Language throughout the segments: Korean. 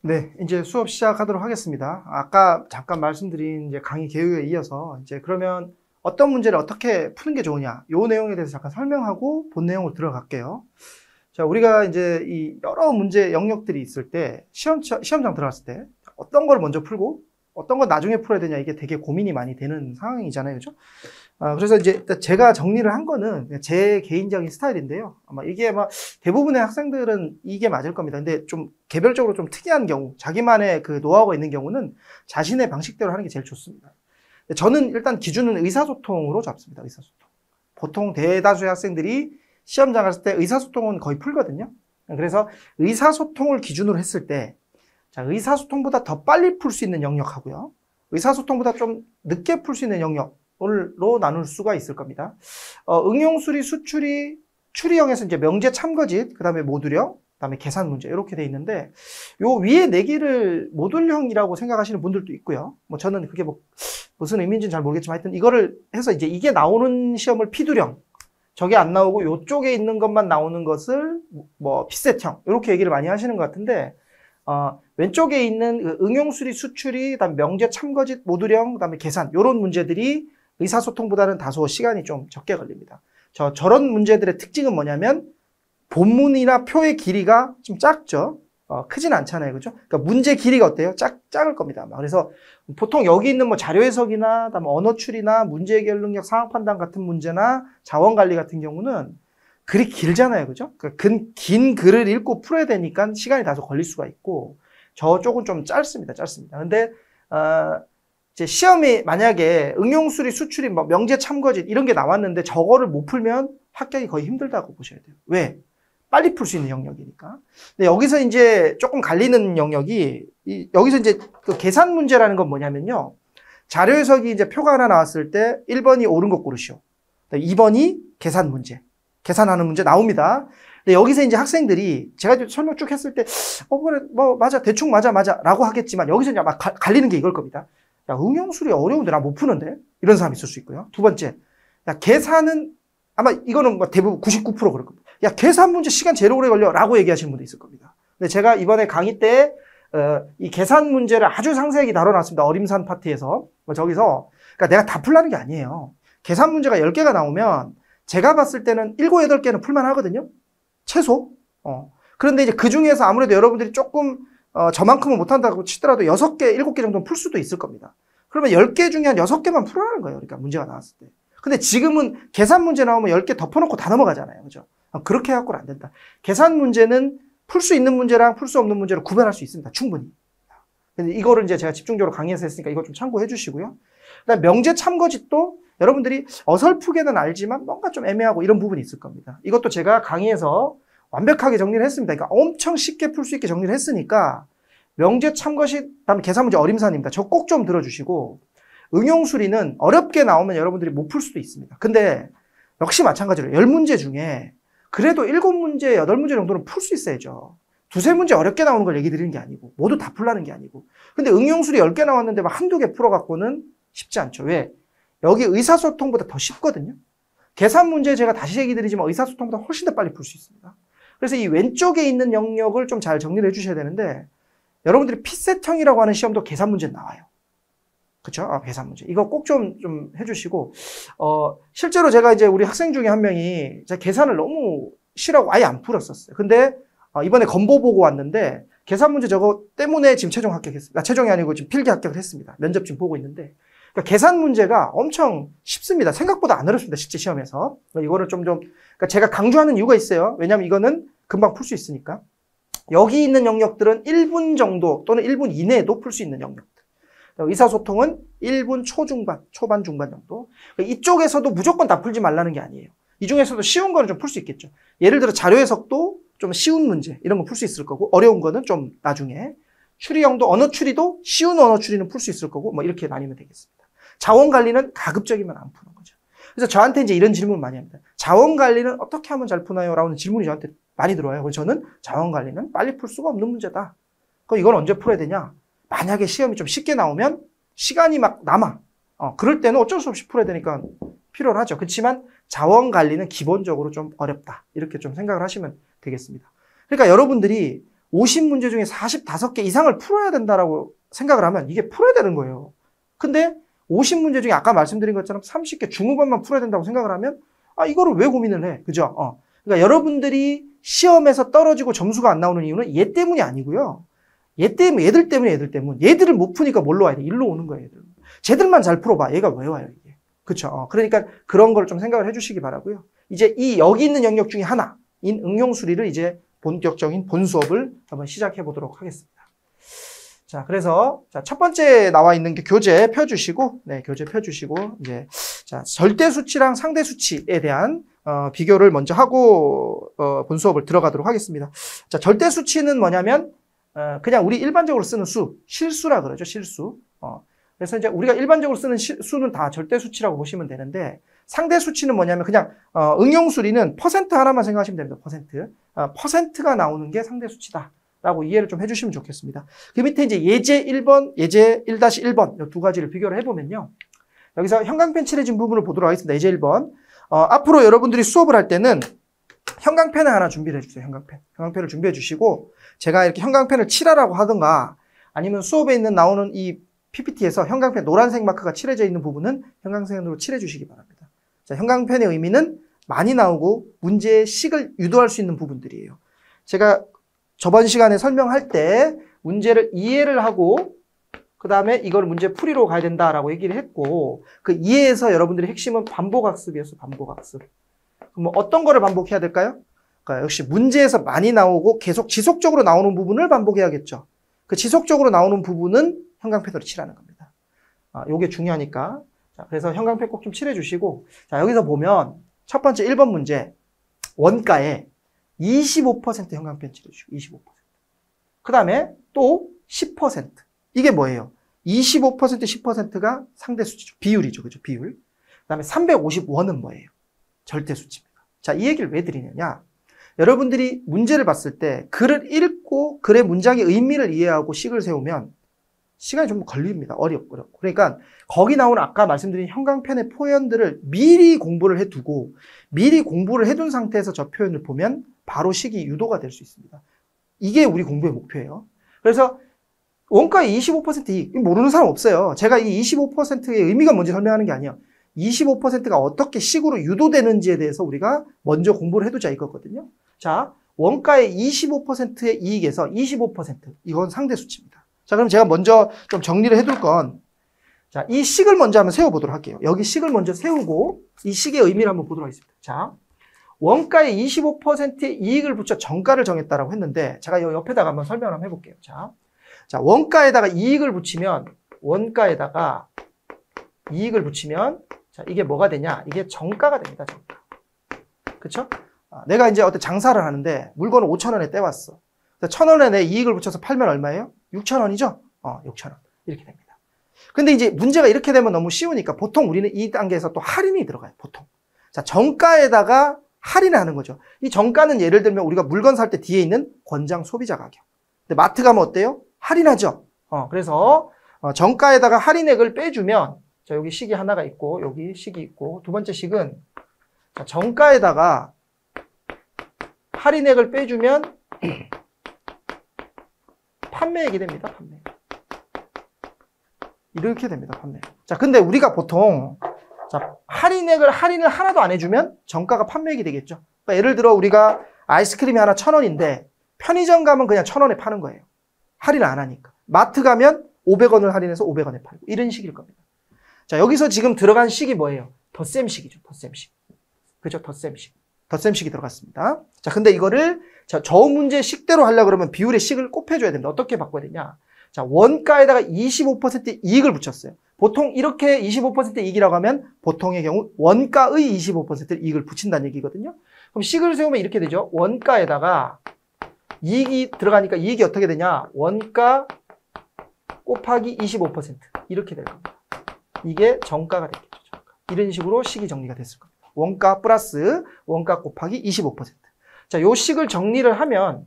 네, 이제 수업 시작하도록 하겠습니다. 아까 잠깐 말씀드린 이제 강의 개요에 이어서 이제 그러면 어떤 문제를 어떻게 푸는 게 좋으냐, 요 내용에 대해서 잠깐 설명하고 본 내용으로 들어갈게요. 자, 우리가 이제 이 여러 문제 영역들이 있을 때 시험장 들어갔을 때 어떤 걸 먼저 풀고 어떤 걸 나중에 풀어야 되냐, 이게 되게 고민이 많이 되는 상황이잖아요, 그죠? 그래서 이제 제가 정리를 한 거는 제 개인적인 스타일인데요. 아마 이게 아마 대부분의 학생들은 이게 맞을 겁니다. 근데 좀 개별적으로 좀 특이한 경우, 자기만의 그 노하우가 있는 경우는 자신의 방식대로 하는 게 제일 좋습니다. 저는 일단 기준은 의사소통으로 잡습니다. 의사소통. 보통 대다수의 학생들이 시험장 갔을 때 의사소통은 거의 풀거든요. 그래서 의사소통을 기준으로 했을 때, 자, 의사소통보다 더 빨리 풀 수 있는 영역하고요, 의사소통보다 좀 늦게 풀 수 있는 영역으로 나눌 수가 있을 겁니다. 응용수리, 수추리, 추리형에서 이제 명제 참거짓, 그 다음에 모듈형, 그 다음에 계산 문제, 이렇게 돼 있는데, 요 위에 네 개를 모듈형이라고 생각하시는 분들도 있고요. 뭐 저는 그게 뭐 무슨 의미인지는 잘 모르겠지만 하여튼 이거를 해서 이제 이게 나오는 시험을 피두령, 저게 안 나오고 요쪽에 있는 것만 나오는 것을 뭐 핏셋형, 이렇게 얘기를 많이 하시는 것 같은데, 왼쪽에 있는 그 응용수리, 수추리, 그다음에 명제 참거짓, 모듈형, 그다음에 계산, 요런 문제들이 의사소통보다는 다소 시간이 좀 적게 걸립니다. 저런 문제들의 특징은 뭐냐면 본문이나 표의 길이가 좀 작죠. 크진 않잖아요, 그죠? 그러니까 문제 길이가 어때요? 작을 겁니다, 아마. 그래서 보통 여기 있는 뭐 자료 해석이나, 그다음에 언어 추리나, 문제 해결 능력, 상황 판단 같은 문제나, 자원 관리 같은 경우는 글이 길잖아요, 그죠? 그러니까 긴 글을 읽고 풀어야 되니까 시간이 다소 걸릴 수가 있고, 저쪽은 좀 짧습니다. 근데 이제 시험이 만약에 응용수리, 수추리, 뭐 명제 참거짓 이런 게 나왔는데 저거를 못 풀면 합격이 거의 힘들다고 보셔야 돼요. 왜? 빨리 풀 수 있는 영역이니까. 근데 여기서 이제 조금 갈리는 영역이, 여기서 이제 그 계산 문제라는 건 뭐냐면요, 자료 해석이 이제 표가 하나 나왔을 때 1번이 옳은 것 고르시오, 2번이 계산 문제, 계산하는 문제 나옵니다. 근데 여기서 이제 학생들이 제가 설명 쭉 했을 때, 그래, 뭐, 맞아, 대충 맞아, 라고 하겠지만, 여기서 이제 막 갈리는 게 이걸 겁니다. 야, 응용수리 어려운데 나 못 푸는데? 이런 사람이 있을 수 있고요. 두 번째, 야, 계산은, 아마 이거는 뭐 대부분 99% 그럴 겁니다. 야, 계산 문제 시간 제일 오래 걸려. 라고 얘기하시는 분도 있을 겁니다. 근데 제가 이번에 강의 때, 이 계산 문제를 아주 상세하게 다뤄놨습니다. 어림산 파트에서. 저기서, 그러니까 내가 다 풀라는 게 아니에요. 계산 문제가 10개가 나오면, 제가 봤을 때는 7, 8개는 풀만 하거든요. 최소. 그런데 이제 그 중에서 아무래도 여러분들이 조금, 저만큼은 못한다고 치더라도 6개, 7개 정도는 풀 수도 있을 겁니다. 그러면 10개 중에 한 6개만 풀어라는 거예요. 그러니까 문제가 나왔을 때. 근데 지금은 계산 문제 나오면 10개 덮어놓고 다 넘어가잖아요. 그죠? 그렇게 해갖고는 안 된다. 계산 문제는 풀 수 있는 문제랑 풀 수 없는 문제를 구별할 수 있습니다. 충분히. 근데 이거를 이제 제가 집중적으로 강의해서 했으니까 이거 좀 참고해 주시고요. 그다음에 명제 참거짓도 여러분들이 어설프게는 알지만 뭔가 좀 애매하고 이런 부분이 있을 겁니다. 이것도 제가 강의에서 완벽하게 정리를 했습니다. 그러니까 엄청 쉽게 풀 수 있게 정리를 했으니까 명제 참거짓, 다음에 계산 문제 어림산입니다. 저 꼭 좀 들어주시고, 응용수리는 어렵게 나오면 여러분들이 못 풀 수도 있습니다. 근데 역시 마찬가지로 10문제 중에 그래도 7문제, 8문제 정도는 풀 수 있어야죠. 두세 문제 어렵게 나오는 걸 얘기 드리는 게 아니고, 모두 다 풀라는 게 아니고. 근데 응용수리 10개 나왔는데 막 한두 개 풀어갖고는 쉽지 않죠. 왜? 여기 의사소통보다 더 쉽거든요. 계산 문제 제가 다시 얘기 드리지만 의사소통보다 훨씬 더 빨리 풀 수 있습니다. 그래서 이 왼쪽에 있는 영역을 좀 잘 정리를 해주셔야 되는데, 여러분들이 핏셋형이라고 하는 시험도 계산 문제 나와요. 그쵸? 계산 문제. 이거 꼭 좀 해주시고, 실제로 제가 이제 우리 학생 중에 한 명이 제가 계산을 너무 싫어하고 아예 안 풀었었어요. 근데, 이번에 건보 보고 왔는데, 계산 문제 저거 때문에 지금 최종 합격했습니다. 최종이 아니고 지금 필기 합격을 했습니다. 면접 지금 보고 있는데, 그러니까 계산 문제가 엄청 쉽습니다. 생각보다 안 어렵습니다. 실제 시험에서. 이거를 그러니까 제가 강조하는 이유가 있어요. 왜냐면 이거는 금방 풀 수 있으니까. 여기 있는 영역들은 1분 정도 또는 1분 이내에도 풀 수 있는 영역들. 의사소통은 1분 초반, 중반 정도. 이쪽에서도 무조건 다 풀지 말라는 게 아니에요. 이 중에서도 쉬운 거는 좀 풀 수 있겠죠. 예를 들어 자료 해석도 좀 쉬운 문제, 이런 거 풀 수 있을 거고, 어려운 거는 좀 나중에. 추리형도 언어 추리도 쉬운 언어 추리는 풀 수 있을 거고, 뭐 이렇게 나뉘면 되겠습니다. 자원 관리는 가급적이면 안 푸는 거죠. 그래서 저한테 이제 이런 질문을 많이 합니다. 자원 관리는 어떻게 하면 잘 푸나요? 라는 질문이 저한테 많이 들어와요. 그래서 저는 자원 관리는 빨리 풀 수가 없는 문제다. 그럼 이건 언제 풀어야 되냐? 만약에 시험이 좀 쉽게 나오면 시간이 막 남아. 그럴 때는 어쩔 수 없이 풀어야 되니까 필요는 하죠. 그렇지만 자원 관리는 기본적으로 좀 어렵다. 이렇게 좀 생각을 하시면 되겠습니다. 그러니까 여러분들이 50문제 중에 45개 이상을 풀어야 된다라고 생각을 하면 이게 풀어야 되는 거예요. 근데 50문제 중에 아까 말씀드린 것처럼 30개 중후반만 풀어야 된다고 생각을 하면 이거를 왜 고민을 해? 그죠? 그러니까 여러분들이 시험에서 떨어지고 점수가 안 나오는 이유는 얘 때문이 아니고요. 얘들 때문에. 얘들을 못 푸니까 뭘로 와야 돼? 일로 오는 거예요, 얘들. 쟤들만 잘 풀어봐. 얘가 왜 와요, 이게? 그쵸? 그러니까 그런 걸 좀 생각을 해주시기 바라고요. 이제 여기 있는 영역 중에 하나인 응용수리를 이제 본격적인 본 수업을 한번 시작해 보도록 하겠습니다. 자, 그래서 첫 번째 나와 있는 게 교재 펴주시고, 교재 펴주시고, 이제 절대 수치랑 상대 수치에 대한 비교를 먼저 하고 본 수업을 들어가도록 하겠습니다. 자, 절대 수치는 뭐냐면 그냥 우리 일반적으로 쓰는 실수라 그러죠, 실수. 그래서 이제 우리가 일반적으로 쓰는 수는 다 절대 수치라고 보시면 되는데, 상대 수치는 뭐냐면 그냥 응용수리는 퍼센트 하나만 생각하시면 됩니다. 퍼센트가 나오는 게 상대 수치다 라고 이해를 좀 해주시면 좋겠습니다. 그 밑에 이제 예제 1번, 예제 1-1번 이 두 가지를 비교를 해보면요, 여기서 형광펜 칠해진 부분을 보도록 하겠습니다. 예제 1번. 앞으로 여러분들이 수업을 할 때는 형광펜을 하나 준비를 해주세요. 형광펜을 준비해 주시고, 제가 이렇게 형광펜을 칠하라고 하든가 아니면 수업에 나오는 이 PPT에서 형광펜 노란색 마크가 칠해져 있는 부분은 형광색으로 칠해 주시기 바랍니다. 자, 형광펜의 의미는 많이 나오고 문제의 식을 유도할 수 있는 부분들이에요. 제가 저번 시간에 설명할 때 문제를 이해를 하고 그 다음에 이걸 문제 풀이로 가야 된다라고 얘기를 했고, 그 이해에서 여러분들의 핵심은 반복학습이었어요. 반복학습. 그럼 어떤 거를 반복해야 될까요? 그러니까 역시 문제에서 많이 나오고 계속 지속적으로 나오는 부분을 반복해야겠죠. 그 지속적으로 나오는 부분은 형광펜으로 칠하는 겁니다. 요게 중요하니까. 자, 그래서 형광펜 꼭 좀 칠해 주시고, 자, 여기서 보면 첫 번째 1번 문제, 원가에 25% 형광펜 칠해 주시고, 25%. 그 다음에 또 10%. 이게 뭐예요? 25%, 10%가 상대 수치죠. 비율이죠. 그죠? 비율. 그 다음에 350원은 뭐예요? 절대 수치입니다. 자, 이 얘기를 왜 드리느냐? 여러분들이 문제를 봤을 때 글을 읽고 글의 문장의 의미를 이해하고 식을 세우면 시간이 좀 걸립니다. 어렵고. 그러니까 거기 나오는 아까 말씀드린 형광펜의 표현들을 미리 공부를 해두고 미리 공부를 해둔 상태에서 저 표현을 보면 바로 식이 유도가 될 수 있습니다. 이게 우리 공부의 목표예요. 그래서 원가의 25% 이익, 모르는 사람 없어요. 제가 이 25%의 의미가 뭔지 설명하는 게 아니에요. 25%가 어떻게 식으로 유도되는지에 대해서 우리가 먼저 공부를 해두자 이거거든요. 자, 원가의 25%의 이익에서 25%, 이건 상대 수치입니다. 자, 그럼 제가 먼저 좀 정리를 해둘 건, 자, 이 식을 먼저 한번 세워보도록 할게요. 여기 식을 먼저 세우고 이 식의 의미를 한번 보도록 하겠습니다. 자, 원가의 25%의 이익을 붙여 정가를 정했다라고 했는데, 제가 여기 옆에다가 한번 설명을 한번 해볼게요. 자, 원가에다가 이익을 붙이면, 자, 이게 뭐가 되냐? 이게 정가가 됩니다. 정가. 그쵸? 내가 이제 어떤 장사를 하는데 물건을 5,000원에 떼왔어. 1,000원에 내 이익을 붙여서 팔면 얼마예요? 6,000원이죠? 6,000원. 이렇게 됩니다. 근데 이제 문제가 이렇게 되면 너무 쉬우니까 보통 우리는 이 단계에서 또 할인이 들어가요. 보통. 자, 정가에다가 할인을 하는 거죠. 이 정가는 예를 들면 우리가 물건 살 때 뒤에 있는 권장 소비자 가격. 근데 마트 가면 어때요? 할인하죠? 그래서 정가에다가 할인액을 빼주면, 자, 여기 식이 하나가 있고 여기 식이 있고, 두 번째 식은 자, 정가에다가 할인액을 빼주면 판매액이 됩니다. 판매. 이렇게 됩니다. 판매. 자, 근데 우리가 보통 자, 할인을 하나도 안 해주면 정가가 판매액이 되겠죠. 그러니까 예를 들어 우리가 아이스크림이 하나 1,000원인데 편의점 가면 그냥 1,000원에 파는 거예요. 할인을 안 하니까. 마트 가면 500원을 할인해서 500원에 팔고, 이런 식일 겁니다. 자, 여기서 지금 들어간 식이 뭐예요? 덧셈식이죠. 덧셈식. 그죠? 덧셈식이 들어갔습니다. 자, 근데 이거를 저 문제 식대로 하려고 그러면 비율의 식을 곱해줘야 됩니다. 어떻게 바꿔야 되냐? 자, 원가에다가 25% 이익을 붙였어요. 보통 이렇게 25% 이익이라고 하면 보통의 경우 원가의 25% 이익을 붙인다는 얘기거든요. 그럼 식을 세우면 이렇게 되죠. 원가에다가 이익이 들어가니까 이익이 어떻게 되냐? 원가 곱하기 25%. 이렇게 될 겁니다. 이게 정가가 되겠죠. 정가. 이런 식으로 식이 정리가 됐을 겁니다. 원가 플러스 원가 곱하기 25%. 자, 요 식을 정리를 하면,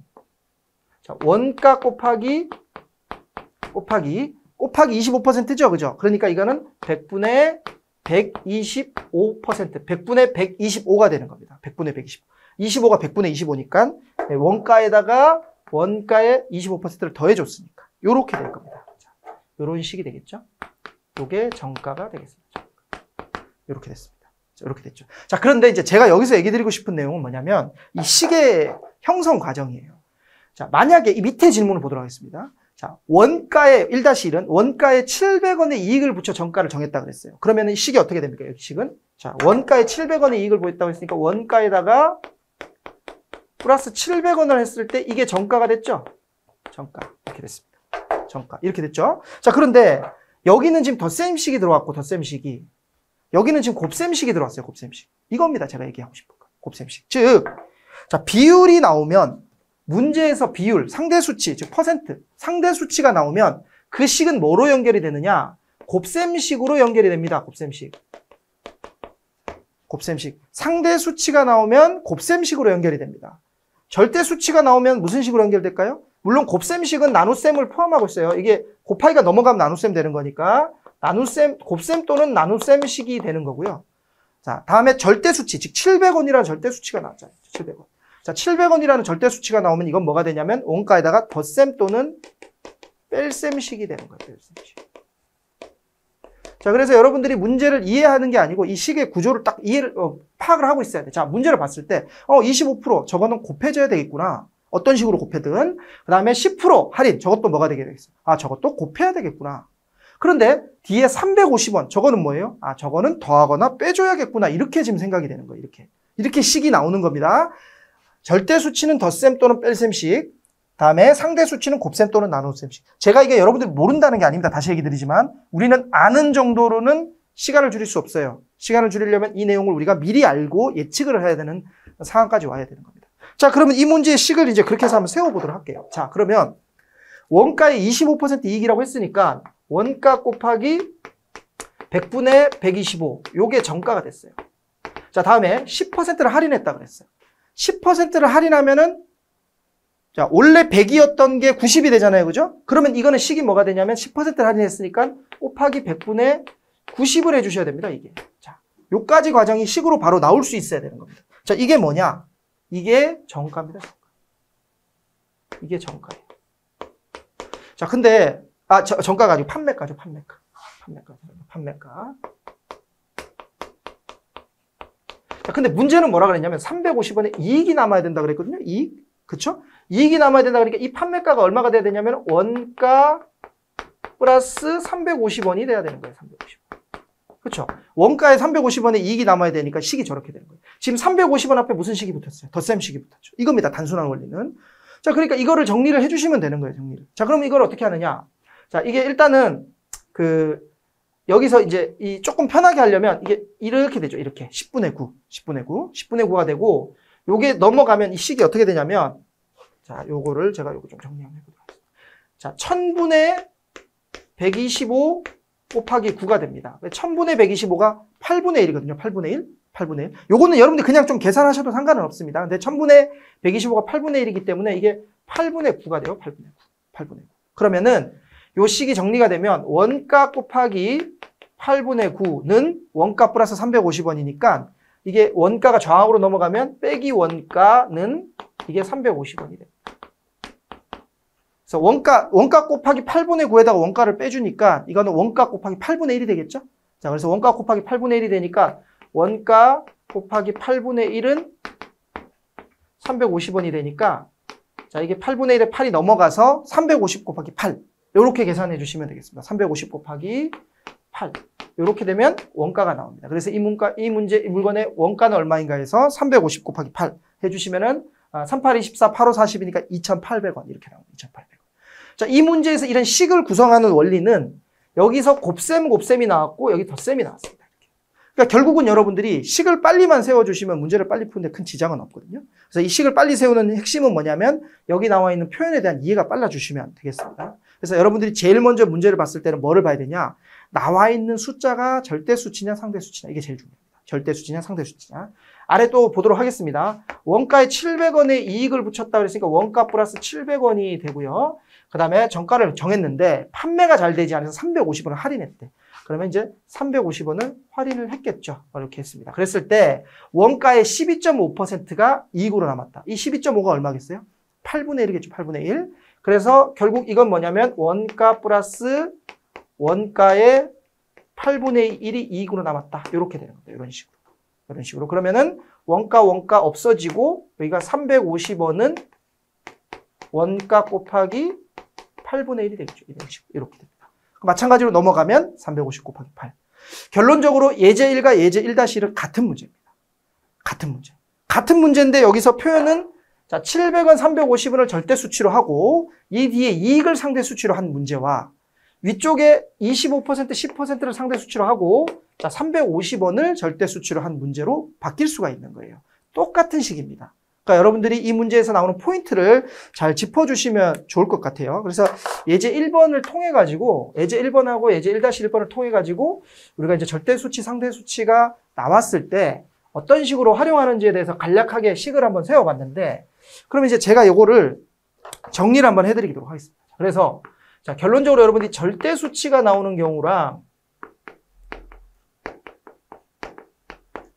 자, 원가 곱하기 25%죠. 그죠? 그러니까 이거는 100분의 125%, 100분의 125가 되는 겁니다. 100분의 125. 25가 100분의 25니까 원가에다가 원가에 25%를 더해줬으니까 요렇게 될 겁니다. 요런 식이 되겠죠. 요게 정가가 되겠습니다. 요렇게 됐습니다. 이렇게 됐죠. 자, 그런데 이제 제가 여기서 얘기 드리고 싶은 내용은 뭐냐면 이 시계 형성 과정이에요. 자, 만약에 이 밑에 질문을 보도록 하겠습니다. 자, 원가에 1-1은 원가에 700원의 이익을 붙여 정가를 정했다 그랬어요. 그러면 이 식이 어떻게 됩니까? 이 식은 자, 원가에 700원의 이익을 보였다고 했으니까 원가에다가 플러스 700원을 했을 때 이게 정가가 됐죠? 정가. 이렇게 됐습니다. 정가. 이렇게 됐죠? 자, 그런데 여기는 지금 덧셈식이 들어왔고 덧셈식이 여기는 지금 곱셈식이 들어왔어요. 곱셈식. 이겁니다. 제가 얘기하고 싶은 거. 곱셈식. 즉, 자, 비율이 나오면 문제에서 비율, 상대수치, 즉 퍼센트, 상대수치가 나오면 그 식은 뭐로 연결이 되느냐? 곱셈식으로 연결이 됩니다. 곱셈식. 곱셈식. 상대수치가 나오면 곱셈식으로 연결이 됩니다. 절대수치가 나오면 무슨 식으로 연결될까요? 물론 곱셈식은 나눗셈을 포함하고 있어요. 이게 곱하기가 넘어가면 나눗셈 되는 거니까 나눗셈, 곱셈 또는 나눗셈식이 되는 거고요. 자, 다음에 절대수치, 즉 700원이라는 절대수치가 나왔잖아요. 700원. 자, 700원이라는 절대수치가 나오면 이건 뭐가 되냐면 원가에다가 덧셈 또는 뺄셈식이 되는 거예요. 뺄셈식. 자, 그래서 여러분들이 문제를 이해하는 게 아니고 이 식의 구조를 딱 파악을 하고 있어야 돼. 자, 문제를 봤을 때 25% 저거는 곱해져야 되겠구나. 어떤 식으로 곱해든. 그 다음에 10% 할인. 저것도 뭐가 되겠어? 아, 저것도 곱해야 되겠구나. 그런데 뒤에 350원. 저거는 뭐예요? 아, 저거는 더하거나 빼줘야겠구나. 이렇게 지금 생각이 되는 거예요. 이렇게 식이 나오는 겁니다. 절대수치는 덧셈 또는 뺄셈식. 다음에 상대수치는 곱셈 또는 나눗셈식. 제가 이게 여러분들이 모른다는 게 아닙니다. 다시 얘기 드리지만 우리는 아는 정도로는 시간을 줄일 수 없어요. 시간을 줄이려면 이 내용을 우리가 미리 알고 예측을 해야 되는 상황까지 와야 되는 겁니다. 자, 그러면 이 문제의 식을 이제 그렇게 해서 한번 세워보도록 할게요. 자, 그러면 원가의 25% 이익이라고 했으니까 원가 곱하기 100분의 125. 요게 정가가 됐어요. 자, 다음에 10%를 할인했다 그랬어요. 10%를 할인하면은 자, 원래 100이었던 게 90이 되잖아요. 그죠? 그러면 이거는 식이 뭐가 되냐면 10%를 할인했으니까 곱하기 100분의 90을 해주셔야 됩니다. 이게. 자, 요까지 과정이 식으로 바로 나올 수 있어야 되는 겁니다. 자, 이게 뭐냐? 이게 정가입니다. 이게 정가예요. 자, 근데 정가가 아니고 판매가죠. 판매가. 자, 근데 문제는 뭐라 그랬냐면 350원에 이익이 남아야 된다 그랬거든요. 이익. 그쵸? 이익이 남아야 된다 그러니까 이 판매가가 얼마가 돼야 되냐면 원가 플러스 350원이 돼야 되는 거예요. 350원. 그쵸? 원가에 350원에 이익이 남아야 되니까 식이 저렇게 되는 거예요. 지금 350원 앞에 무슨 식이 붙었어요? 덧셈식이 붙었죠. 이겁니다. 단순한 원리는. 자, 그러니까 이거를 정리를 해주시면 되는 거예요. 정리를. 자, 그럼 이걸 어떻게 하느냐? 자, 이게 일단은 여기서 이제 이 조금 편하게 하려면 이게 이렇게 되죠. 이렇게 10분의 9가 되고 요게 넘어가면 이 식이 어떻게 되냐면 자, 요거를 제가 요거 좀 정리 한번 해보도록 하겠습니다. 자, 1000분의 125 곱하기 9가 됩니다. 1000분의 125가 8분의 1이거든요. 8분의 1. 요거는 여러분들 그냥 좀 계산하셔도 상관은 없습니다. 근데 1000분의 125가 8분의 1이기 때문에 이게 8분의 9가 돼요. 8분의 9. 그러면은 요 식이 정리가 되면 원가 곱하기 8분의 9는 원가 플러스 350원이니까 이게 원가가 좌우로 넘어가면 빼기 원가는 이게 350원이 돼요. 그래서 원가 곱하기 8분의 9에다가 원가를 빼주니까 이거는 원가 곱하기 8분의 1이 되겠죠? 자, 그래서 원가 곱하기 8분의 1이 되니까 원가 곱하기 8분의 1은 350원이 되니까 자, 이게 8분의 1에 8이 넘어가서 350 곱하기 8 이렇게 계산해 주시면 되겠습니다. 350 곱하기 8 이렇게 되면 원가가 나옵니다. 그래서 이 물건의 원가는 얼마인가 해서 350 곱하기 8 해주시면은 38, 24, 85, 40이니까 2,800원 이렇게 나옵니다. 2,800원. 자, 이 문제에서 이런 식을 구성하는 원리는 여기서 곱셈이 나왔고 여기 덧셈이 나왔습니다. 그러니까 결국은 여러분들이 식을 빨리만 세워주시면 문제를 빨리 푸는데 큰 지장은 없거든요. 그래서 이 식을 빨리 세우는 핵심은 뭐냐면 여기 나와 있는 표현에 대한 이해가 빨라주시면 되겠습니다. 그래서 여러분들이 제일 먼저 문제를 봤을 때는 뭐를 봐야 되냐? 나와 있는 숫자가 절대수치냐 상대수치냐 이게 제일 중요합니다. 절대수치냐 상대수치냐. 아래 또 보도록 하겠습니다. 원가에 700원의 이익을 붙였다 그랬으니까 원가 플러스 700원이 되고요. 그 다음에 정가를 정했는데 판매가 잘 되지 않아서 350원을 할인했대. 그러면 이제 350원을 할인을 했겠죠. 이렇게 했습니다. 그랬을 때 원가의 12.5%가 이익으로 남았다. 이 12.5가 얼마겠어요? 8분의 1이겠죠. 8분의 1. 그래서 결국 이건 뭐냐면 원가 플러스 원가의 8분의 1이 이익으로 남았다. 이렇게 되는 겁니다. 이런 식으로. 이런 식으로. 그러면은 원가 없어지고 여기가 350원은 원가 곱하기 8분의 1이 되겠죠. 이런 식으로. 이렇게 됩니다. 마찬가지로 넘어가면 350 곱하기 8. 결론적으로 예제 1과 예제 1-1은 같은 문제입니다. 같은 문제. 같은 문제인데 여기서 표현은 자, 700원, 350원을 절대 수치로 하고 이 뒤에 이익을 상대 수치로 한 문제와 위쪽에 25%, 10%를 상대 수치로 하고 자, 350원을 절대 수치로 한 문제로 바뀔 수가 있는 거예요. 똑같은 식입니다. 그러니까 여러분들이 이 문제에서 나오는 포인트를 잘 짚어주시면 좋을 것 같아요. 그래서 예제 1번을 통해 가지고 예제 1번하고 예제 1-1번을 통해 가지고 우리가 이제 절대 수치, 상대 수치가 나왔을 때 어떤 식으로 활용하는지에 대해서 간략하게 식을 한번 세워봤는데 그러면 이제 제가 이거를 정리를 한번 해드리도록 하겠습니다. 그래서 자, 결론적으로 여러분들이 절대 수치가 나오는 경우랑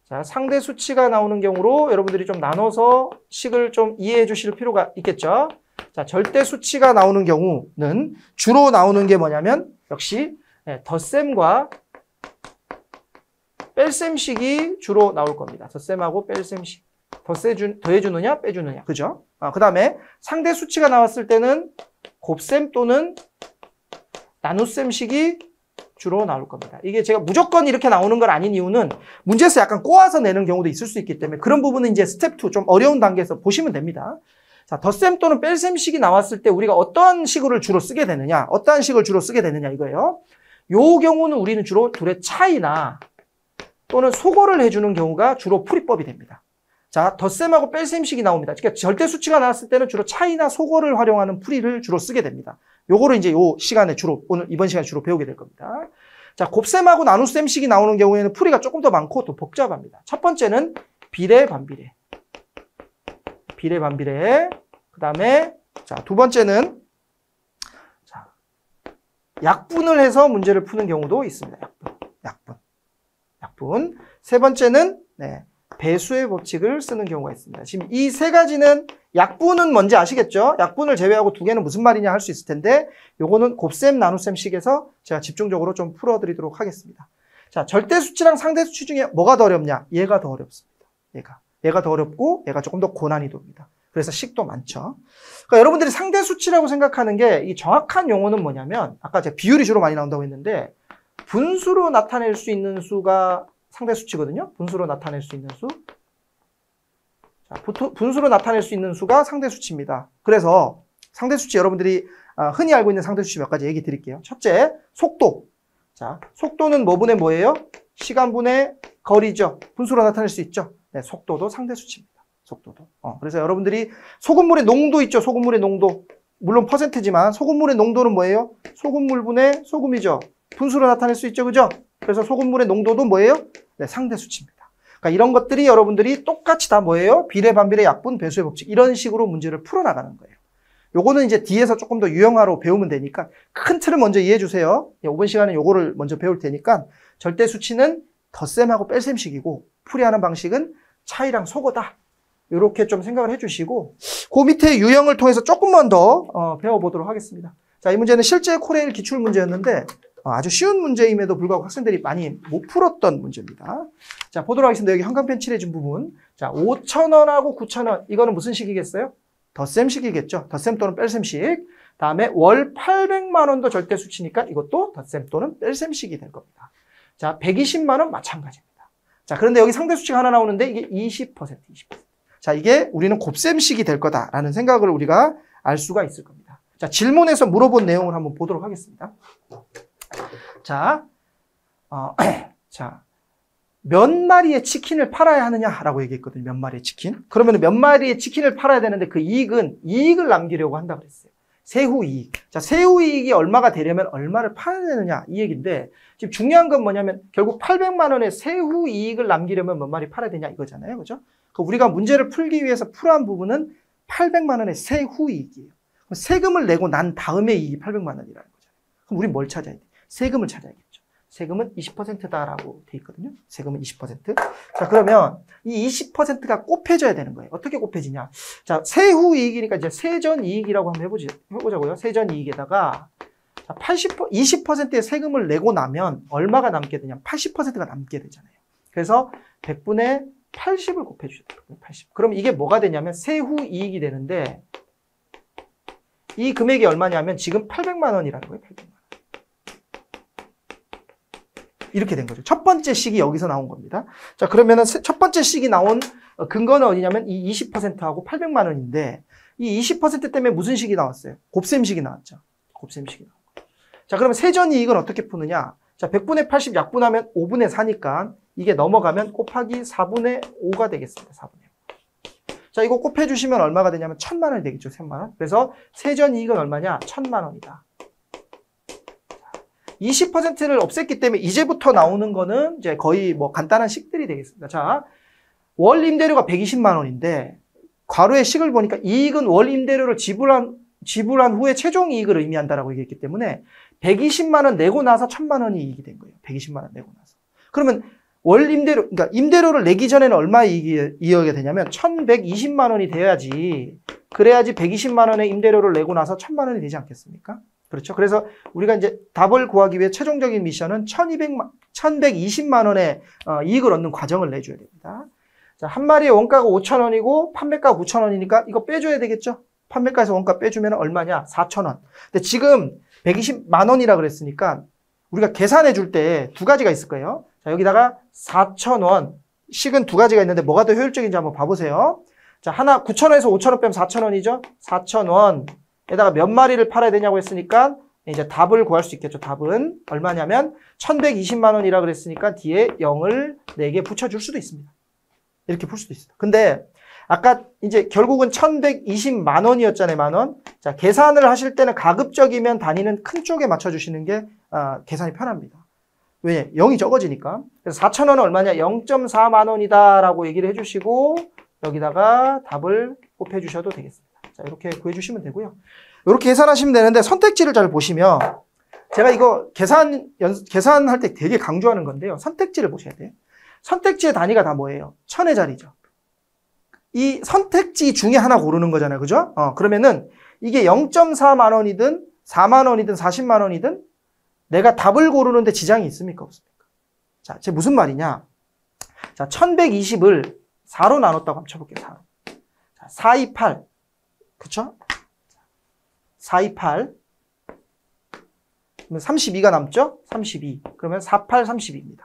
자, 상대 수치가 나오는 경우로 여러분들이 좀 나눠서 식을 좀 이해해 주실 필요가 있겠죠. 자, 절대 수치가 나오는 경우는 주로 나오는 게 뭐냐면 역시 덧셈과 뺄셈식이 주로 나올 겁니다. 덧셈하고 뺄셈식. 더해주느냐 빼주느냐. 그죠? 그 다음에 상대 수치가 나왔을 때는 곱셈 또는 나눗셈식이 주로 나올 겁니다. 이게 제가 무조건 이렇게 나오는 건 아닌 이유는 문제에서 약간 꼬아서 내는 경우도 있을 수 있기 때문에 그런 부분은 이제 스텝 2 좀 어려운 단계에서 보시면 됩니다. 자, 덧셈 또는 뺄셈식이 나왔을 때 우리가 어떠한 식을 주로 쓰게 되느냐, 어떠한 식을 주로 쓰게 되느냐 이거예요. 요 경우는 우리는 주로 둘의 차이나 또는 소거를 해주는 경우가 주로 풀이법이 됩니다. 자, 덧셈하고 뺄셈식이 나옵니다. 그러니까 절대 수치가 나왔을 때는 주로 차이나 소거를 활용하는 풀이를 주로 쓰게 됩니다. 요거를 이제 요 시간에 주로, 이번 시간에 주로 배우게 될 겁니다. 자, 곱셈하고 나눗셈식이 나오는 경우에는 풀이가 조금 더 많고 더 복잡합니다. 첫 번째는 비례, 반비례. 비례, 반비례. 그 다음에, 자, 두 번째는, 자, 약분을 해서 문제를 푸는 경우도 있습니다. 약분. 세 번째는, 배수의 법칙을 쓰는 경우가 있습니다. 지금 이 세 가지는 약분은 뭔지 아시겠죠? 약분을 제외하고 두 개는 무슨 말이냐 할 수 있을 텐데 요거는 곱셈, 나눗셈식에서 제가 집중적으로 좀 풀어드리도록 하겠습니다. 자, 절대수치랑 상대수치 중에 뭐가 더 어렵냐? 얘가 더 어렵습니다. 얘가 더 어렵고 얘가 조금 더 고난이도입니다. 그래서 식도 많죠. 그러니까 여러분들이 상대수치라고 생각하는 게 이 정확한 용어는 뭐냐면 아까 제가 비율이 주로 많이 나온다고 했는데 분수로 나타낼 수 있는 수가 상대수치거든요. 분수로 나타낼 수 있는 수. 자, 분수로 나타낼 수 있는 수가 상대수치입니다. 그래서 상대수치 여러분들이 흔히 알고 있는 상대수치 몇 가지 얘기 드릴게요. 첫째, 속도. 자, 속도는 뭐분의 뭐예요? 시간분의 거리죠. 분수로 나타낼 수 있죠. 네, 속도도 상대수치입니다. 속도도. 그래서 여러분들이 소금물의 농도 있죠. 소금물의 농도. 물론 퍼센트지만 소금물의 농도는 뭐예요? 소금물분의 소금이죠. 분수로 나타낼 수 있죠. 그죠? 그래서 소금물의 농도도 뭐예요? 네, 상대수치입니다. 그러니까 이런 것들이 여러분들이 똑같이 다 뭐예요? 비례, 반비례, 약분, 배수의 법칙 이런 식으로 문제를 풀어나가는 거예요. 요거는 이제 뒤에서 조금 더 유형화로 배우면 되니까 큰 틀을 먼저 이해해 주세요. 이번 시간에 요거를 먼저 배울 테니까 절대수치는 덧셈하고 뺄셈식이고 풀이하는 방식은 차이랑 소거다. 이렇게 좀 생각을 해주시고 그 밑에 유형을 통해서 조금만 더 배워보도록 하겠습니다. 자, 이 문제는 실제 코레일 기출 문제였는데 아주 쉬운 문제임에도 불구하고 학생들이 많이 못 풀었던 문제입니다. 자, 보도록 하겠습니다. 여기 형광펜 칠해준 부분. 자, 5,000원하고 9,000원. 이거는 무슨 식이겠어요? 덧셈식이겠죠. 덧셈 또는 뺄셈식. 다음에 월 800만 원도 절대 수치니까 이것도 덧셈 또는 뺄셈식이 될 겁니다. 자, 120만 원 마찬가지입니다. 자, 그런데 여기 상대 수치가 하나 나오는데 이게 20%. 자, 이게 우리는 곱셈식이 될 거다라는 생각을 우리가 알 수가 있을 겁니다. 자, 질문에서 물어본 내용을 한번 보도록 하겠습니다. 자, 자, 몇 마리의 치킨을 팔아야 하느냐라고 얘기했거든요. 몇 마리의 치킨. 그러면 몇 마리의 치킨을 팔아야 되는데 그 이익을 남기려고 한다고 그랬어요. 세후 이익. 자, 세후 이익이 얼마가 되려면 얼마를 팔아야 되느냐 이 얘기인데 지금 중요한 건 뭐냐면 결국 800만 원의 세후 이익을 남기려면 몇 마리 팔아야 되냐 이거잖아요. 그죠? 우리가 문제를 풀기 위해서 풀어한 부분은 800만 원의 세후 이익이에요. 세금을 내고 난 다음에 이익이 800만 원이라는 거잖아요. 그럼 우린 뭘 찾아야 돼? 세금을 찾아야겠죠. 세금은 20%다라고 돼 있거든요. 세금은 20%. 자, 그러면 이 20%가 곱해져야 되는 거예요. 어떻게 곱해지냐? 자, 세후 이익이니까 이제 세전 이익이라고 한번 해보자고요. 세전 이익에다가 20%의 세금을 내고 나면 얼마가 남게 되냐면 80%가 남게 되잖아요. 그래서 100분의 80을 곱해주셔야 돼요. 80. 그럼 이게 뭐가 되냐면 세후 이익이 되는데 이 금액이 얼마냐면 지금 800만 원이라는 거예요. 800만 원. 이렇게 된 거죠. 첫 번째 식이 여기서 나온 겁니다. 자, 그러면은 첫 번째 식이 나온 근거는 어디냐면 이 20%하고 800만 원인데 이 20% 때문에 무슨 식이 나왔어요? 곱셈식이 나왔죠. 곱셈식이 나온 거예요. 자, 그러면 세전 이익은 어떻게 푸느냐? 자, 100분의 80 약분하면 5분의 4니까 이게 넘어가면 곱하기 4분의 5가 되겠습니다. 4분의 5. 자, 이거 곱해주시면 얼마가 되냐면 1000만 원이 되겠죠. 1000만 원. 그래서 세전 이익은 얼마냐? 1000만 원이다. 20%를 없앴기 때문에 이제부터 나오는 거는 이제 거의 뭐 간단한 식들이 되겠습니다. 자, 월 임대료가 120만 원인데 괄호의 식을 보니까 이익은 월 임대료를 지불한 후에 최종 이익을 의미한다라고 얘기했기 때문에 120만 원 내고 나서 1000만 원이 이익이 된 거예요. 120만 원 내고 나서. 그러면 월 임대료, 그러니까 임대료를 내기 전에는 얼마 이익이 되냐면 1120만 원이 돼야지, 그래야지 120만 원의 임대료를 내고 나서 1000만 원이 되지 않겠습니까? 그렇죠. 그래서 우리가 이제 답을 구하기 위해 최종적인 미션은 1120만 원의 이익을 얻는 과정을 내줘야 됩니다. 자, 한 마리의 원가가 5,000원이고 판매가가 9,000원이니까 이거 빼줘야 되겠죠. 판매가에서 원가 빼주면 얼마냐? 4,000원. 근데 지금 120만 원이라 그랬으니까 우리가 계산해 줄 때 두 가지가 있을 거예요. 자, 여기다가 4,000원. 식은 두 가지가 있는데 뭐가 더 효율적인지 한번 봐보세요. 자, 하나 9,000원에서 5,000원 빼면 4,000원이죠. 4,000원. 에다가 몇 마리를 팔아야 되냐고 했으니까 이제 답을 구할 수 있겠죠. 답은 얼마냐면 1120만 원이라 그랬으니까 뒤에 0을 4개 붙여줄 수도 있습니다. 이렇게 풀 수도 있어요. 근데 아까 이제 결국은 1120만 원이었잖아요. 만 원. 자, 계산을 하실 때는 가급적이면 단위는 큰 쪽에 맞춰주시는 게 계산이 편합니다. 왜? 0이 적어지니까. 그래서 4,000원은 얼마냐? 0.4만 원이다라고 얘기를 해주시고 여기다가 답을 곱해주셔도 되겠습니다. 자, 이렇게 구해주시면 되고요. 이렇게 계산하시면 되는데 선택지를 잘 보시면 제가 이거 계산할 때 되게 강조하는 건데요. 선택지를 보셔야 돼요. 선택지의 단위가 다 뭐예요? 1000의 자리죠. 이 선택지 중에 하나 고르는 거잖아요. 그죠? 그러면은 이게 0.4만 원이든 4만 원이든 40만 원이든 내가 답을 고르는데 지장이 있습니까? 없습니까? 자, 제 무슨 말이냐? 자, 1120을 4로 나눴다고 한번 쳐볼게요. 4로. 자, 428. 그쵸? 428. 그러면 32가 남죠? 32. 그러면 48, 32입니다.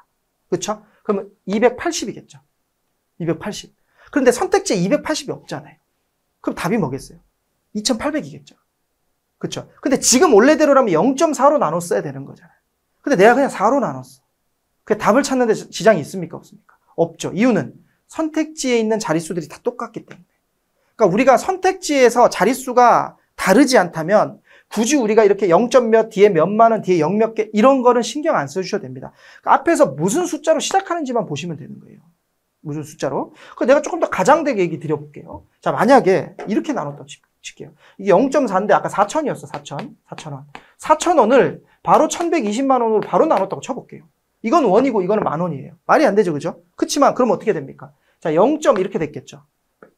그쵸? 그러면 280이겠죠? 280. 그런데 선택지에 280이 없잖아요. 그럼 답이 뭐겠어요? 2800이겠죠? 그쵸? 근데 지금 원래대로라면 0.4로 나눴어야 되는 거잖아요. 근데 내가 그냥 4로 나눴어. 그 답을 찾는데 지장이 있습니까? 없습니까? 없죠. 이유는 선택지에 있는 자릿수들이 다 똑같기 때문에. 그러니까 우리가 선택지에서 자릿수가 다르지 않다면 굳이 우리가 이렇게 0점 몇, 뒤에 몇만 원, 뒤에 0 몇 개 이런 거는 신경 안 써주셔도 됩니다. 그러니까 앞에서 무슨 숫자로 시작하는지만 보시면 되는 거예요. 무슨 숫자로. 내가 조금 더 가장되게 얘기 드려볼게요. 자, 만약에 이렇게 나눴다고 칠게요. 이게 0.4인데 아까 4,000이었어. 4,000원. 4,000원을 바로 1,120만 원으로 바로 나눴다고 쳐볼게요. 이건 원이고 이거는 만 원이에요. 말이 안 되죠. 그죠? 그치만 그럼 어떻게 됩니까? 자, 0. 이렇게 됐겠죠.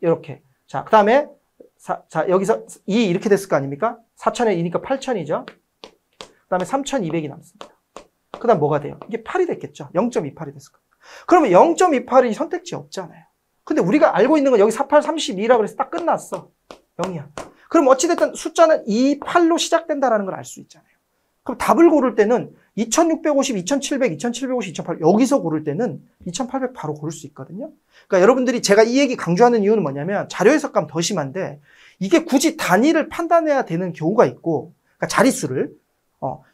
이렇게. 자, 그 다음에 자, 여기서 2 이렇게 됐을 거 아닙니까? 4,000에 2니까 8,000이죠. 그 다음에 3,200이 남습니다. 그 다음 뭐가 돼요? 이게 8이 됐겠죠. 0.28이 됐을 거예요. 그러면 0.28이 선택지에 없잖아요. 근데 우리가 알고 있는 건 여기 48, 32라고 그래서 딱 끝났어. 0이야. 그럼 어찌됐든 숫자는 2, 8로 시작된다는 걸 알 수 있잖아요. 그럼 답을 고를 때는 2650, 2700, 2750, 2800 여기서 고를 때는 2800 바로 고를 수 있거든요. 그러니까 여러분들이 제가 이 얘기 강조하는 이유는 뭐냐면 자료 해석감 더 심한데 이게 굳이 단위를 판단해야 되는 경우가 있고 그러니까 자릿수를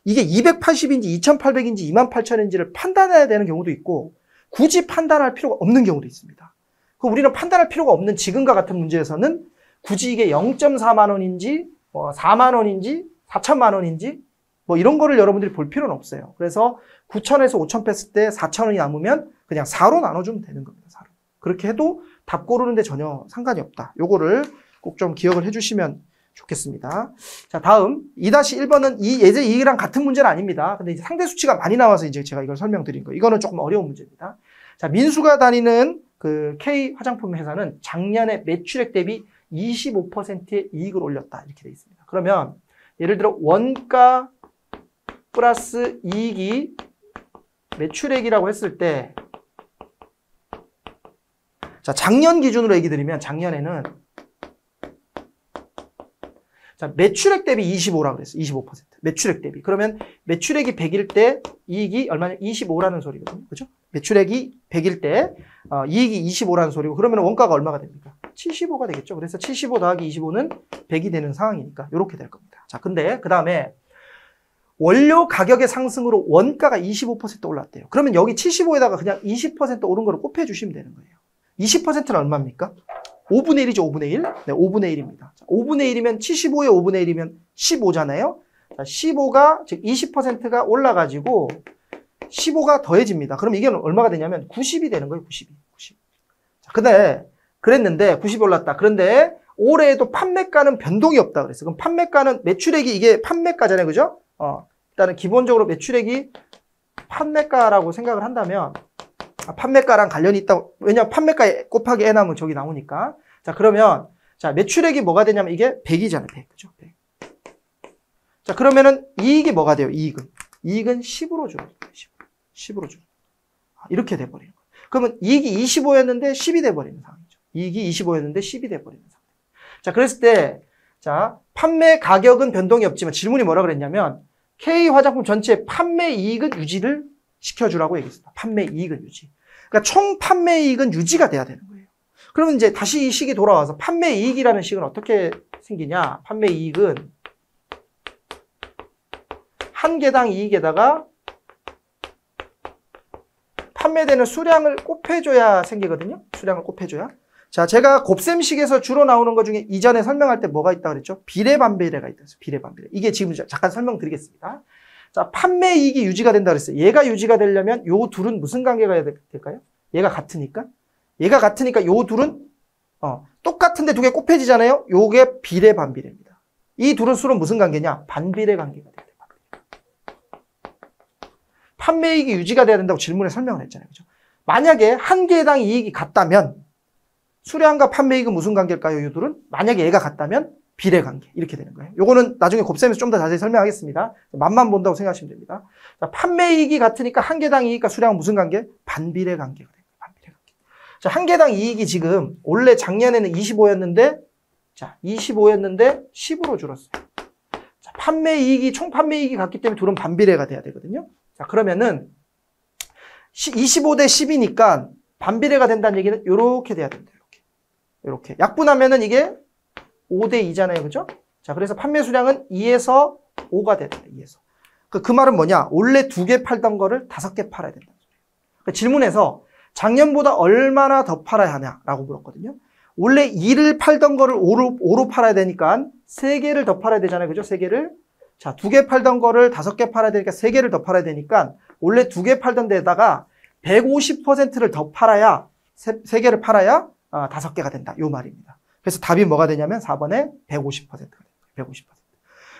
이게 280인지 2800인지 28000인지를 판단해야 되는 경우도 있고 굳이 판단할 필요가 없는 경우도 있습니다. 그럼 우리는 판단할 필요가 없는 지금과 같은 문제에서는 굳이 이게 0.4만 원인지 4만 원인지 4천만 원인지 뭐 이런 거를 여러분들이 볼 필요는 없어요. 그래서 9,000에서 5,000 뺐을 때 4,000원이 남으면 그냥 4로 나눠주면 되는 겁니다. 4로. 그렇게 해도 답 고르는데 전혀 상관이 없다. 요거를 꼭 좀 기억을 해주시면 좋겠습니다. 자, 다음 2-1번은 이 예제 2랑 같은 문제는 아닙니다. 근데 이제 상대 수치가 많이 나와서 이제 제가 이걸 설명드린 거예요. 이거는 조금 어려운 문제입니다. 자, 민수가 다니는 그 K 화장품 회사는 작년에 매출액 대비 25%의 이익을 올렸다. 이렇게 돼 있습니다. 그러면 예를 들어 원가 플러스 이익이 매출액이라고 했을 때, 자, 작년 기준으로 얘기 드리면 작년에는 자, 매출액 대비 25라고 그랬어요. 25%. 매출액 대비. 그러면 매출액이 100일 때 이익이 얼마냐? 25라는 소리거든요. 그죠? 매출액이 100일 때 이익이 25라는 소리고, 그러면 원가가 얼마가 됩니까? 75가 되겠죠. 그래서 75 더하기 25는 100이 되는 상황이니까 이렇게 될 겁니다. 자, 근데 그 다음에 원료 가격의 상승으로 원가가 25% 올랐대요. 그러면 여기 75에다가 그냥 20% 오른 거를 곱해주시면 되는 거예요. 20%는 얼마입니까? 5분의 1이죠, 5분의 1? 네, 5분의 1입니다. 5분의 1이면 75에 5분의 1이면 15잖아요? 자, 15가, 즉 20%가 올라가지고 15가 더해집니다. 그럼 이게 얼마가 되냐면 90이 되는 거예요, 90. 자, 근데, 그랬는데 90이 올랐다. 그런데 올해에도 판매가는 변동이 없다 그랬어요. 그럼 판매가는 매출액이 이게 판매가잖아요, 그죠? 일단은 기본적으로 매출액이 판매가라고 생각을 한다면, 판매가랑 관련이 있다. 왜냐면 판매가 곱하기 N 하면 저기 나오니까. 자, 그러면, 자, 매출액이 뭐가 되냐면 이게 100이잖아요, 100. 그죠? 100. 자, 그러면은 이익이 뭐가 돼요, 이익은? 이익은 10으로 줄어요. 10으로 줄어요. 이렇게 돼버리는 거예요. 그러면 이익이 25였는데 10이 돼버리는 상황이죠. 이익이 25였는데 10이 돼버리는 상황. 자, 그랬을 때, 자, 판매 가격은 변동이 없지만 질문이 뭐라 그랬냐면, K 화장품 전체 판매 이익은 유지를 시켜주라고 얘기했습니다. 판매 이익은 유지. 그러니까 총 판매 이익은 유지가 돼야 되는 거예요. 그러면 이제 다시 이 식이 돌아와서 판매 이익이라는 식은 어떻게 생기냐? 판매 이익은 한 개당 이익에다가 판매되는 수량을 곱해줘야 생기거든요. 수량을 곱해줘야. 자, 제가 곱셈식에서 주로 나오는 것 중에 이전에 설명할 때 뭐가 있다고 그랬죠? 비례반비례가 있다. 비례반비례. 이게 지금 잠깐 설명드리겠습니다. 자, 판매 이익이 유지가 된다 그랬어요. 얘가 유지가 되려면 요 둘은 무슨 관계가 될까요? 얘가 같으니까. 얘가 같으니까 요 둘은 똑같은데 두 개 곱해지잖아요. 요게 비례반비례입니다. 이 둘은 수는 무슨 관계냐? 반비례 관계가 돼야 돼요. 판매 이익이 유지가 돼야 된다고 질문에 설명을 했잖아요. 그죠? 만약에 한 개당 이익이 같다면 수량과 판매이익은 무슨 관계일까요? 이 둘은? 만약에 얘가 같다면 비례관계. 이렇게 되는 거예요. 요거는 나중에 곱셈에서 좀 더 자세히 설명하겠습니다. 맛만 본다고 생각하시면 됩니다. 자, 판매이익이 같으니까 한 개당 이익과 수량은 무슨 관계? 반비례 관계가 됩니다. 반비례 관계. 자, 한 개당 이익이 지금 원래 작년에는 25였는데 자, 25였는데 10으로 줄었어요. 자, 판매이익이 총 판매이익이 같기 때문에 둘은 반비례가 돼야 되거든요. 자, 그러면은 25대 10이니까 반비례가 된다는 얘기는 이렇게 돼야 된다. 이렇게. 약분하면은 이게 5대 2잖아요. 그죠? 자, 그래서 판매 수량은 2에서 5가 돼야 된다. 2에서. 그 말은 뭐냐? 원래 2개 팔던 거를 5개 팔아야 된다. 그러니까 질문에서 작년보다 얼마나 더 팔아야 하냐라고 물었거든요. 원래 2를 팔던 거를 5로 팔아야 되니까 3개를 더 팔아야 되잖아요. 그죠? 3개를. 자, 2개 팔던 거를 5개 팔아야 되니까 3개를 더 팔아야 되니까 원래 2개 팔던 데다가 150%를 더 팔아야 3개를 팔아야 5개가 된다. 요 말입니다. 그래서 답이 뭐가 되냐면 4번에 150%가 됩니다. 150%.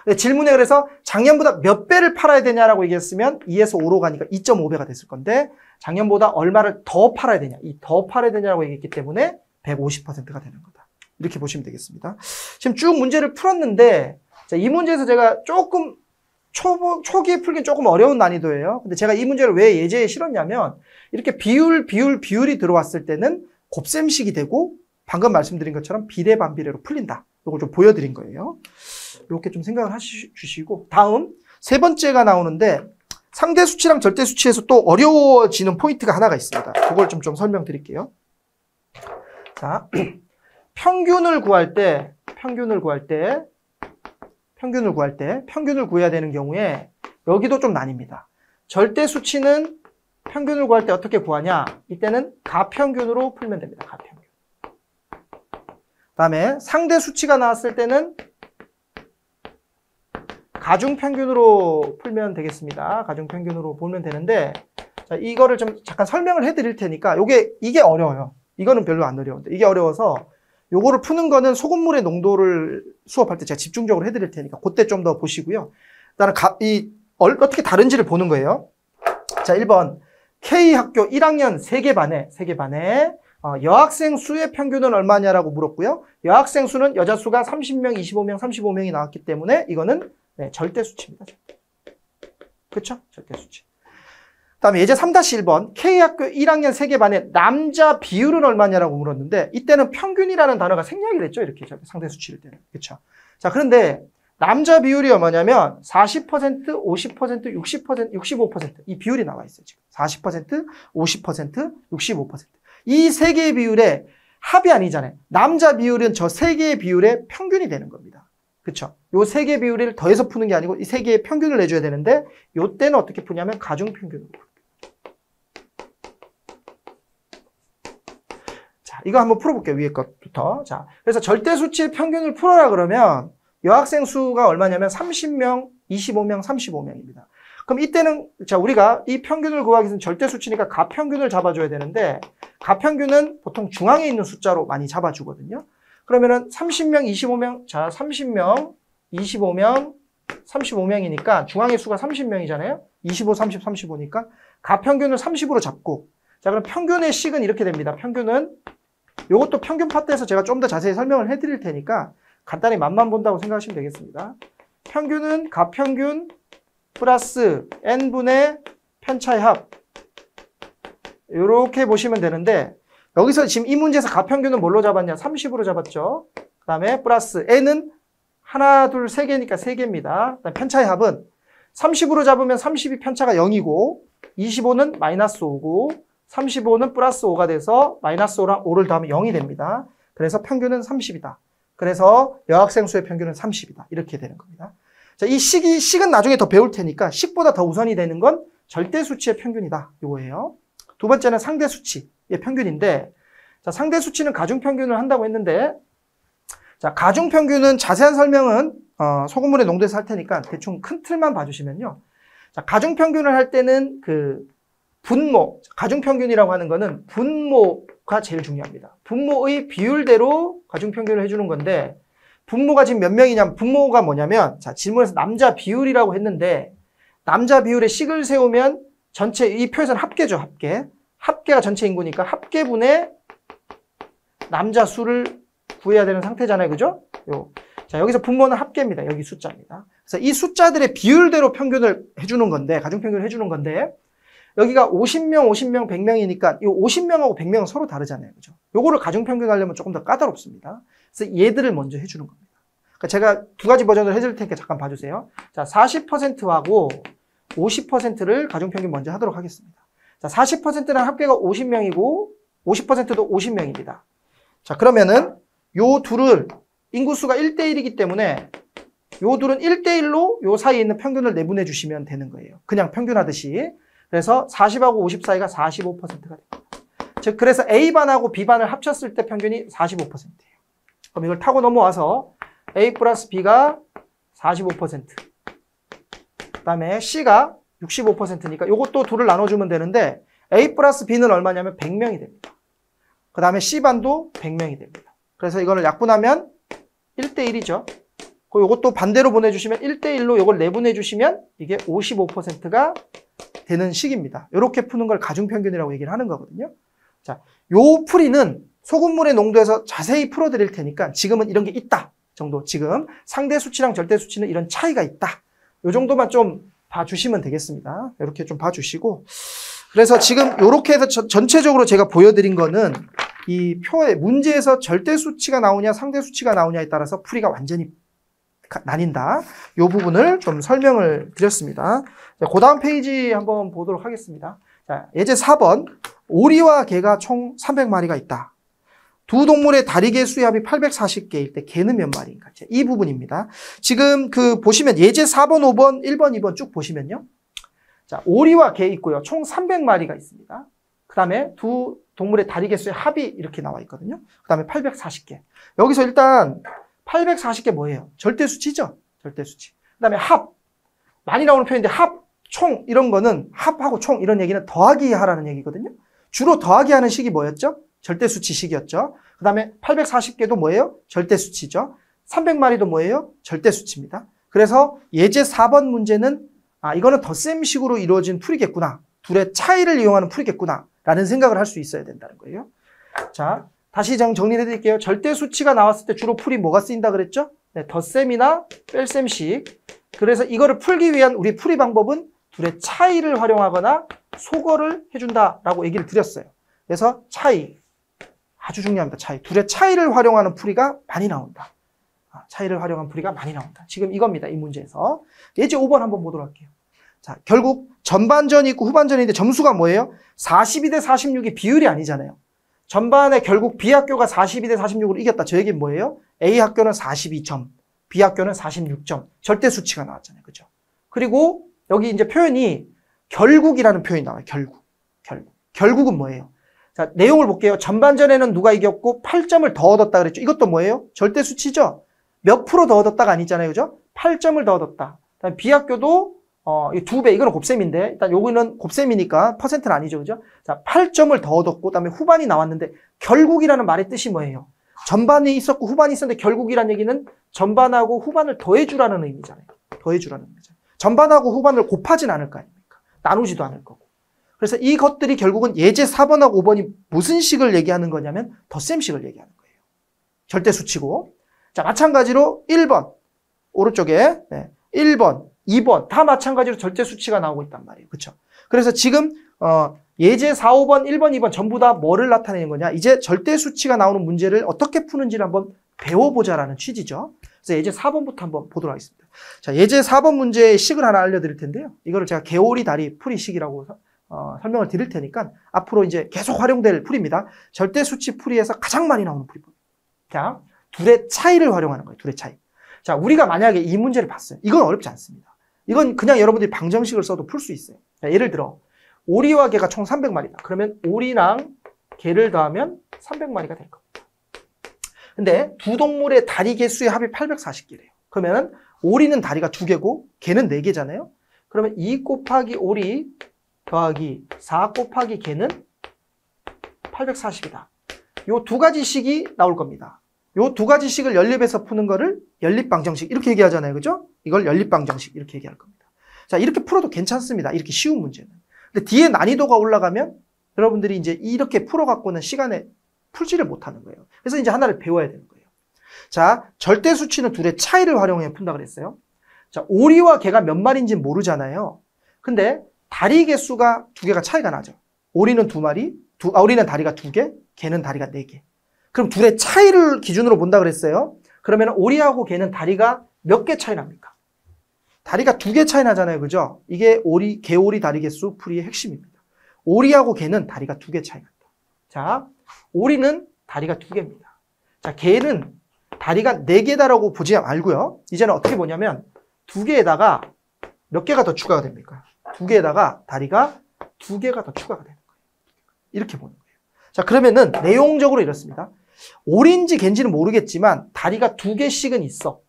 근데 질문에 그래서 작년보다 몇 배를 팔아야 되냐라고 얘기했으면 2에서 5로 가니까 2.5배가 됐을 건데 작년보다 얼마를 더 팔아야 되냐. 이 더 팔아야 되냐라고 얘기했기 때문에 150%가 되는 거다. 이렇게 보시면 되겠습니다. 지금 쭉 문제를 풀었는데 자, 이 문제에서 제가 조금 초기에 풀긴 조금 어려운 난이도예요. 근데 제가 이 문제를 왜 예제에 실었냐면 이렇게 비율이 들어왔을 때는 곱셈식이 되고 방금 말씀드린 것처럼 비례반비례로 풀린다. 이걸 좀 보여드린 거예요. 이렇게 좀 생각을 해주시고 다음 세 번째가 나오는데 상대 수치랑 절대 수치에서 또 어려워지는 포인트가 하나가 있습니다. 그걸 좀 설명드릴게요. 자, 평균을 구할 때 평균을 구해야 되는 경우에 여기도 좀 나뉩니다. 절대 수치는 평균을 구할 때 어떻게 구하냐? 이때는 가평균으로 풀면 됩니다. 가평균. 그다음에 상대 수치가 나왔을 때는 가중평균으로 풀면 되겠습니다. 가중평균으로 보면 되는데 자, 이거를 좀 잠깐 설명을 해드릴 테니까 이게 어려워요. 이거는 별로 안 어려운데 이게 어려워서 요거를 푸는 거는 소금물의 농도를 수업할 때 제가 집중적으로 해드릴 테니까 그때 좀 더 보시고요. 일단은 어떻게 다른지를 보는 거예요. 자, 1번. K학교 1학년 3개 반에 여학생 수의 평균은 얼마냐라고 물었고요. 여학생 수는 여자 수가 30명, 25명, 35명이 나왔기 때문에 이거는 절대 수치입니다. 그렇죠? 절대 수치. 그다음에 예제 3-1번 K학교 1학년 3개 반에 남자 비율은 얼마냐라고 물었는데 이때는 평균이라는 단어가 생략이 됐죠. 이렇게 상대 수치일 때는. 그렇죠? 자, 그런데 남자 비율이 얼마냐면 40%, 50%, 60%, 65% 이 비율이 나와 있어요. 지금 40%, 50%, 65%. 이 세 개의 비율의 합이 아니잖아요. 남자 비율은 저 세 개의 비율의 평균이 되는 겁니다. 그렇죠? 요 세 개의 비율을 더해서 푸는 게 아니고 이 세 개의 평균을 내줘야 되는데 요 때는 어떻게 푸냐면 가중평균으로. 자, 이거 한번 풀어볼게요. 위에 것부터. 자, 그래서 절대수치의 평균을 풀어라 그러면 여학생 수가 얼마냐면 30명, 25명, 35명입니다. 그럼 이때는 자 우리가 이 평균을 구하기 위해서는 절대수치니까 가평균을 잡아줘야 되는데 가평균은 보통 중앙에 있는 숫자로 많이 잡아주거든요. 그러면은 30명, 25명, 자 30명, 25명, 35명이니까 중앙의 수가 30명이잖아요. 25, 30, 35니까 가평균을 30으로 잡고 자 그럼 평균의 식은 이렇게 됩니다. 평균은 요것도 평균 파트에서 제가 좀 더 자세히 설명을 해드릴 테니까 간단히 맛만 본다고 생각하시면 되겠습니다. 평균은 가평균 플러스 n분의 편차의 합 이렇게 보시면 되는데 여기서 지금 이 문제에서 가평균은 뭘로 잡았냐? 30으로 잡았죠. 그 다음에 플러스 n은 하나, 둘, 세 개니까 세 개입니다. 그다음 편차의 합은 30으로 잡으면 30이 편차가 0이고 25는 마이너스 5고 35는 플러스 5가 돼서 마이너스 5랑 5를 더하면 0이 됩니다. 그래서 평균은 30이다. 그래서 여학생 수의 평균은 30이다. 이렇게 되는 겁니다. 자, 이 식은 나중에 더 배울 테니까 식보다 더 우선이 되는 건 절대 수치의 평균이다. 이거예요. 두 번째는 상대 수치의 평균인데 자, 상대 수치는 가중 평균을 한다고 했는데 자, 가중 평균은 자세한 설명은 소금물의 농도에서 할 테니까 대충 큰 틀만 봐주시면요. 자, 가중 평균을 할 때는 분모, 가중 평균이라고 하는 거는 분모가 제일 중요합니다. 분모의 비율대로 가중 평균을 해주는 건데 분모가 지금 몇 명이냐면 분모가 뭐냐면 자 질문에서 남자 비율이라고 했는데 남자 비율에 식을 세우면 전체 이 표에서는 합계죠. 합계가 전체 인구니까 합계분의 남자 수를 구해야 되는 상태잖아요. 그죠? 자 여기서 분모는 합계입니다. 여기 숫자입니다. 그래서 이 숫자들의 비율대로 평균을 해주는 건데 가중 평균을 해주는 건데 여기가 50명, 50명, 100명이니까 이 50명하고 100명은 서로 다르잖아요. 그죠? 요거를 가중평균 하려면 조금 더 까다롭습니다. 그래서 얘들을 먼저 해주는 겁니다. 그러니까 제가 두 가지 버전을 해줄 테니까 잠깐 봐주세요. 자, 40%하고 50%를 가중평균 먼저 하도록 하겠습니다. 자, 40%는 합계가 50명이고 50%도 50명입니다. 자, 그러면은 요 둘을 인구수가 1대1이기 때문에 요 둘은 1대1로 요 사이에 있는 평균을 내분해 주시면 되는 거예요. 그냥 평균하듯이. 그래서 40하고 50 사이가 45%가 됩니다. 즉 그래서 A반하고 B반을 합쳤을 때 평균이 45%예요. 그럼 이걸 타고 넘어와서 A 플러스 B가 45%. 그 다음에 C가 65%니까 이것도 둘을 나눠주면 되는데 A 플러스 B는 얼마냐면 100명이 됩니다. 그 다음에 C반도 100명이 됩니다. 그래서 이거를 약분하면 1대1이죠. 이것도 반대로 보내주시면 1대1로 이걸 내분해주시면 이게 55%가 되는 식입니다. 이렇게 푸는 걸 가중평균이라고 얘기를 하는 거거든요. 자, 요 풀이는 소금물의 농도에서 자세히 풀어드릴 테니까 지금은 이런 게 있다 정도. 지금 상대 수치랑 절대 수치는 이런 차이가 있다. 요 정도만 좀 봐주시면 되겠습니다. 이렇게 좀 봐주시고. 그래서 지금 이렇게 해서 전체적으로 제가 보여드린 거는 이 표에 문제에서 절대 수치가 나오냐 상대 수치가 나오냐에 따라서 풀이가 완전히 나뉜다. 이 부분을 좀 설명을 드렸습니다. 그 다음 페이지 한번 보도록 하겠습니다. 자, 예제 4번. 오리와 개가 총 300마리가 있다. 두 동물의 다리개 수의 합이 840개일 때 개는 몇 마리인가? 이 부분입니다. 지금 보시면 예제 4번, 5번, 1번, 2번 쭉 보시면요. 자, 오리와 개 있고요. 총 300마리가 있습니다. 그 다음에 두 동물의 다리개 수의 합이 이렇게 나와 있거든요. 그 다음에 840개. 여기서 일단 840개 뭐예요? 절대수치죠? 절대수치. 그 다음에 합. 많이 나오는 표현인데 합, 총 이런 거는 합하고 총 이런 얘기는 더하기 하라는 얘기거든요. 주로 더하기 하는 식이 뭐였죠? 절대 수치식이었죠. 그 다음에 840개도 뭐예요? 절대 수치죠. 300마리도 뭐예요? 절대 수치입니다. 그래서 예제 4번 문제는 이거는 덧셈식으로 이루어진 풀이겠구나. 둘의 차이를 이용하는 풀이겠구나. 라는 생각을 할 수 있어야 된다는 거예요. 자, 다시 정리해 드릴게요. 절대 수치가 나왔을 때 주로 풀이 뭐가 쓰인다 그랬죠? 네, 덧셈이나 뺄셈식. 그래서 이거를 풀기 위한 우리 풀이 방법은 둘의 차이를 활용하거나 소거를 해준다라고 얘기를 드렸어요. 그래서 차이. 아주 중요합니다. 차이. 둘의 차이를 활용하는 풀이가 많이 나온다. 차이를 활용한 풀이가 많이 나온다. 지금 이겁니다. 이 문제에서. 예제 5번 한번 보도록 할게요. 자, 결국 전반전이 있고 후반전인데 점수가 뭐예요? 42대 46이 비율이 아니잖아요. 전반에 결국 B학교가 42대 46으로 이겼다. 저 얘기는 뭐예요? A학교는 42점, B학교는 46점. 절대 수치가 나왔잖아요. 그죠? 그리고 여기 이제 표현이 결국이라는 표현이 나와요. 결국은 뭐예요? 자, 내용을 볼게요. 전반전에는 누가 이겼고 8점을 더 얻었다 그랬죠. 이것도 뭐예요? 절대 수치죠? 몇 프로 더 얻었다가 아니잖아요. 그죠? 8점을 더 얻었다. 그다음에 B학교도 2배, 이거는 곱셈인데, 일단 요거는 곱셈이니까 퍼센트는 아니죠. 그죠? 자, 8점을 더 얻었고, 그 다음에 후반이 나왔는데, 결국이라는 말의 뜻이 뭐예요? 전반이 있었고, 후반이 있었는데, 결국이라는 얘기는 전반하고 후반을 더해주라는 의미잖아요. 더해주라는 의미죠. 전반하고 후반을 곱하진 않을 거 아닙니까? 나누지도 않을 거고. 그래서 이것들이 결국은 예제 4번하고 5번이 무슨 식을 얘기하는 거냐면, 덧셈식을 얘기하는 거예요. 절대 수치고. 자, 마찬가지로 1번. 오른쪽에, 1번. 2번 다 마찬가지로 절대 수치가 나오고 있단 말이에요. 그렇죠? 그래서 지금 예제 4, 5번, 1번, 2번 전부 다 뭐를 나타내는 거냐? 이제 절대 수치가 나오는 문제를 어떻게 푸는지를 한번 배워보자라는 취지죠. 그래서 예제 4번부터 한번 보도록 하겠습니다. 자, 예제 4번 문제의 식을 하나 알려드릴 텐데요. 이거를 제가 개오리 다리 풀이식이라고 설명을 드릴 테니까 앞으로 이제 계속 활용될 풀이입니다. 절대 수치 풀이에서 가장 많이 나오는 풀이. 자, 둘의 차이를 활용하는 거예요. 둘의 차이. 자, 우리가 만약에 이 문제를 봤어요. 이건 어렵지 않습니다. 이건 그냥 여러분들이 방정식을 써도 풀 수 있어요. 자, 예를 들어 오리와 개가 총 300마리다. 그러면 오리랑 개를 더하면 300마리가 될 겁니다. 근데 두 동물의 다리 개수의 합이 840개래요. 그러면 오리는 다리가 2개고 개는 4개잖아요. 그러면 2 곱하기 오리 더하기 4 곱하기 개는 840이다. 요 두 가지 식이 나올 겁니다. 요 두 가지 식을 연립해서 푸는 거를 연립방정식 이렇게 얘기하잖아요. 그죠? 이걸 연립방정식 이렇게 얘기할 겁니다. 자, 이렇게 풀어도 괜찮습니다. 이렇게 쉬운 문제는. 근데 뒤에 난이도가 올라가면 여러분들이 이제 이렇게 풀어갖고는 시간에 풀지를 못하는 거예요. 그래서 이제 하나를 배워야 되는 거예요. 자, 절대 수치는 둘의 차이를 활용해 푼다 그랬어요. 자, 오리와 개가 몇 마리인지 모르잖아요. 근데 다리 개수가 2개가 차이가 나죠. 오리는 2마리, 오리는 다리가 2개, 개는 다리가 4개. 그럼 둘의 차이를 기준으로 본다 그랬어요. 그러면 오리하고 개는 다리가 몇 개 차이 납니까? 다리가 2개 차이 나잖아요. 그죠? 이게 개오리 다리 개수 풀이의 핵심입니다. 오리하고 개는 다리가 2개 차이 난다. 자, 오리는 다리가 2개입니다. 자, 개는 다리가 4개다라고 보지 말고요. 이제는 어떻게 보냐면 2개에다가 몇 개가 더 추가가 됩니까? 2개에다가 다리가 2개가 더 추가가 되는 거예요. 이렇게 보는 거예요. 자, 그러면은 내용적으로 이렇습니다. 오리인지 개인지는 모르겠지만 다리가 2개씩은 있어.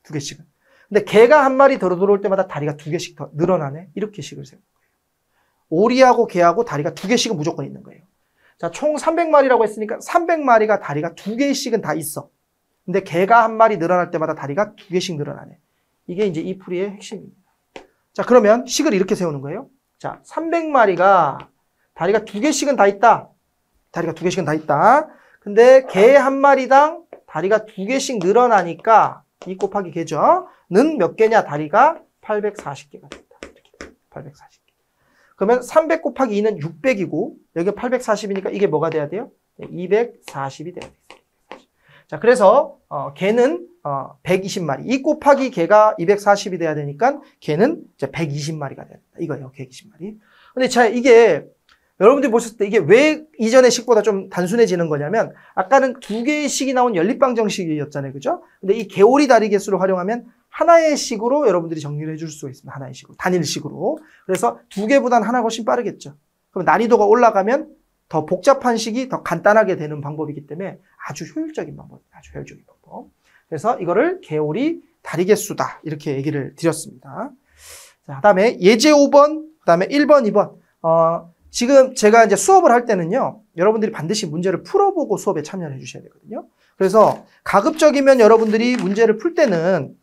2개씩은. 근데 개가 한 마리 더 들어올 때마다 다리가 2개씩 더 늘어나네. 이렇게 식을 세우는 거예요. 오리하고 개하고 다리가 2개씩은 무조건 있는 거예요. 자, 총 300마리라고 했으니까 300마리가 다리가 2개씩은 다 있어. 근데 개가 한 마리 늘어날 때마다 다리가 2개씩 늘어나네. 이게 이제 이 풀이의 핵심입니다. 자, 그러면 식을 이렇게 세우는 거예요. 자, 300마리가 다리가 2개씩은 다 있다. 다리가 2개씩은 다 있다. 근데 개 한 마리당 다리가 2개씩 늘어나니까 2 곱하기 개죠. 는 몇 개냐? 다리가 840개가 된다. 이렇게 840개. 그러면 300 곱하기 2는 600이고 여기 840이니까 이게 뭐가 돼야 돼요? 240이 돼야 돼요. 자, 그래서 개는 120마리. 2 곱하기 개가 240이 돼야 되니까 개는 이제 120마리가 돼야 된다. 이거예요. 120마리. 근데 자, 이게 여러분들이 보셨을 때 이게 왜 이전의 식보다 좀 단순해지는 거냐면 아까는 2개의 식이 나온 연립방정식이었잖아요. 그죠? 근데 이 개오리 다리 개수를 활용하면 하나의 식으로 여러분들이 정리를 해줄 수가 있습니다. 하나의 식으로. 단일식으로. 그래서 2개보다는 하나가 훨씬 빠르겠죠. 그럼 난이도가 올라가면 더 복잡한 식이 더 간단하게 되는 방법이기 때문에 아주 효율적인 방법입니다. 아주 효율적인 방법. 그래서 이거를 개오리 다리 개수다. 이렇게 얘기를 드렸습니다. 자, 그 다음에 예제 5번, 그 다음에 1번, 2번. 지금 제가 이제 수업을 할 때는요, 여러분들이 반드시 문제를 풀어보고 수업에 참여를 해주셔야 되거든요. 그래서 가급적이면 여러분들이 문제를 풀 때는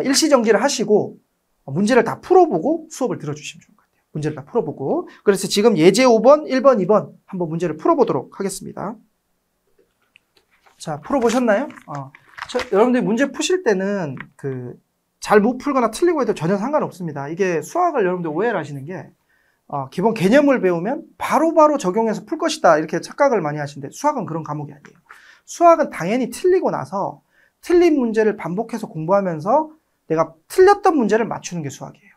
일시정지를 하시고 문제를 다 풀어보고 수업을 들어주시면 좋을 것 같아요. 문제를 다 풀어보고. 그래서 지금 예제 5번, 1번, 2번 한번 문제를 풀어보도록 하겠습니다. 자, 풀어보셨나요? 여러분들이 문제 푸실 때는 잘 못 풀거나 틀리고 해도 전혀 상관없습니다. 이게 수학을 여러분들 오해를 하시는 게 기본 개념을 배우면 바로바로 적용해서 풀 것이다 이렇게 착각을 많이 하시는데 수학은 그런 과목이 아니에요. 수학은 당연히 틀리고 나서 틀린 문제를 반복해서 공부하면서 내가 틀렸던 문제를 맞추는 게 수학이에요.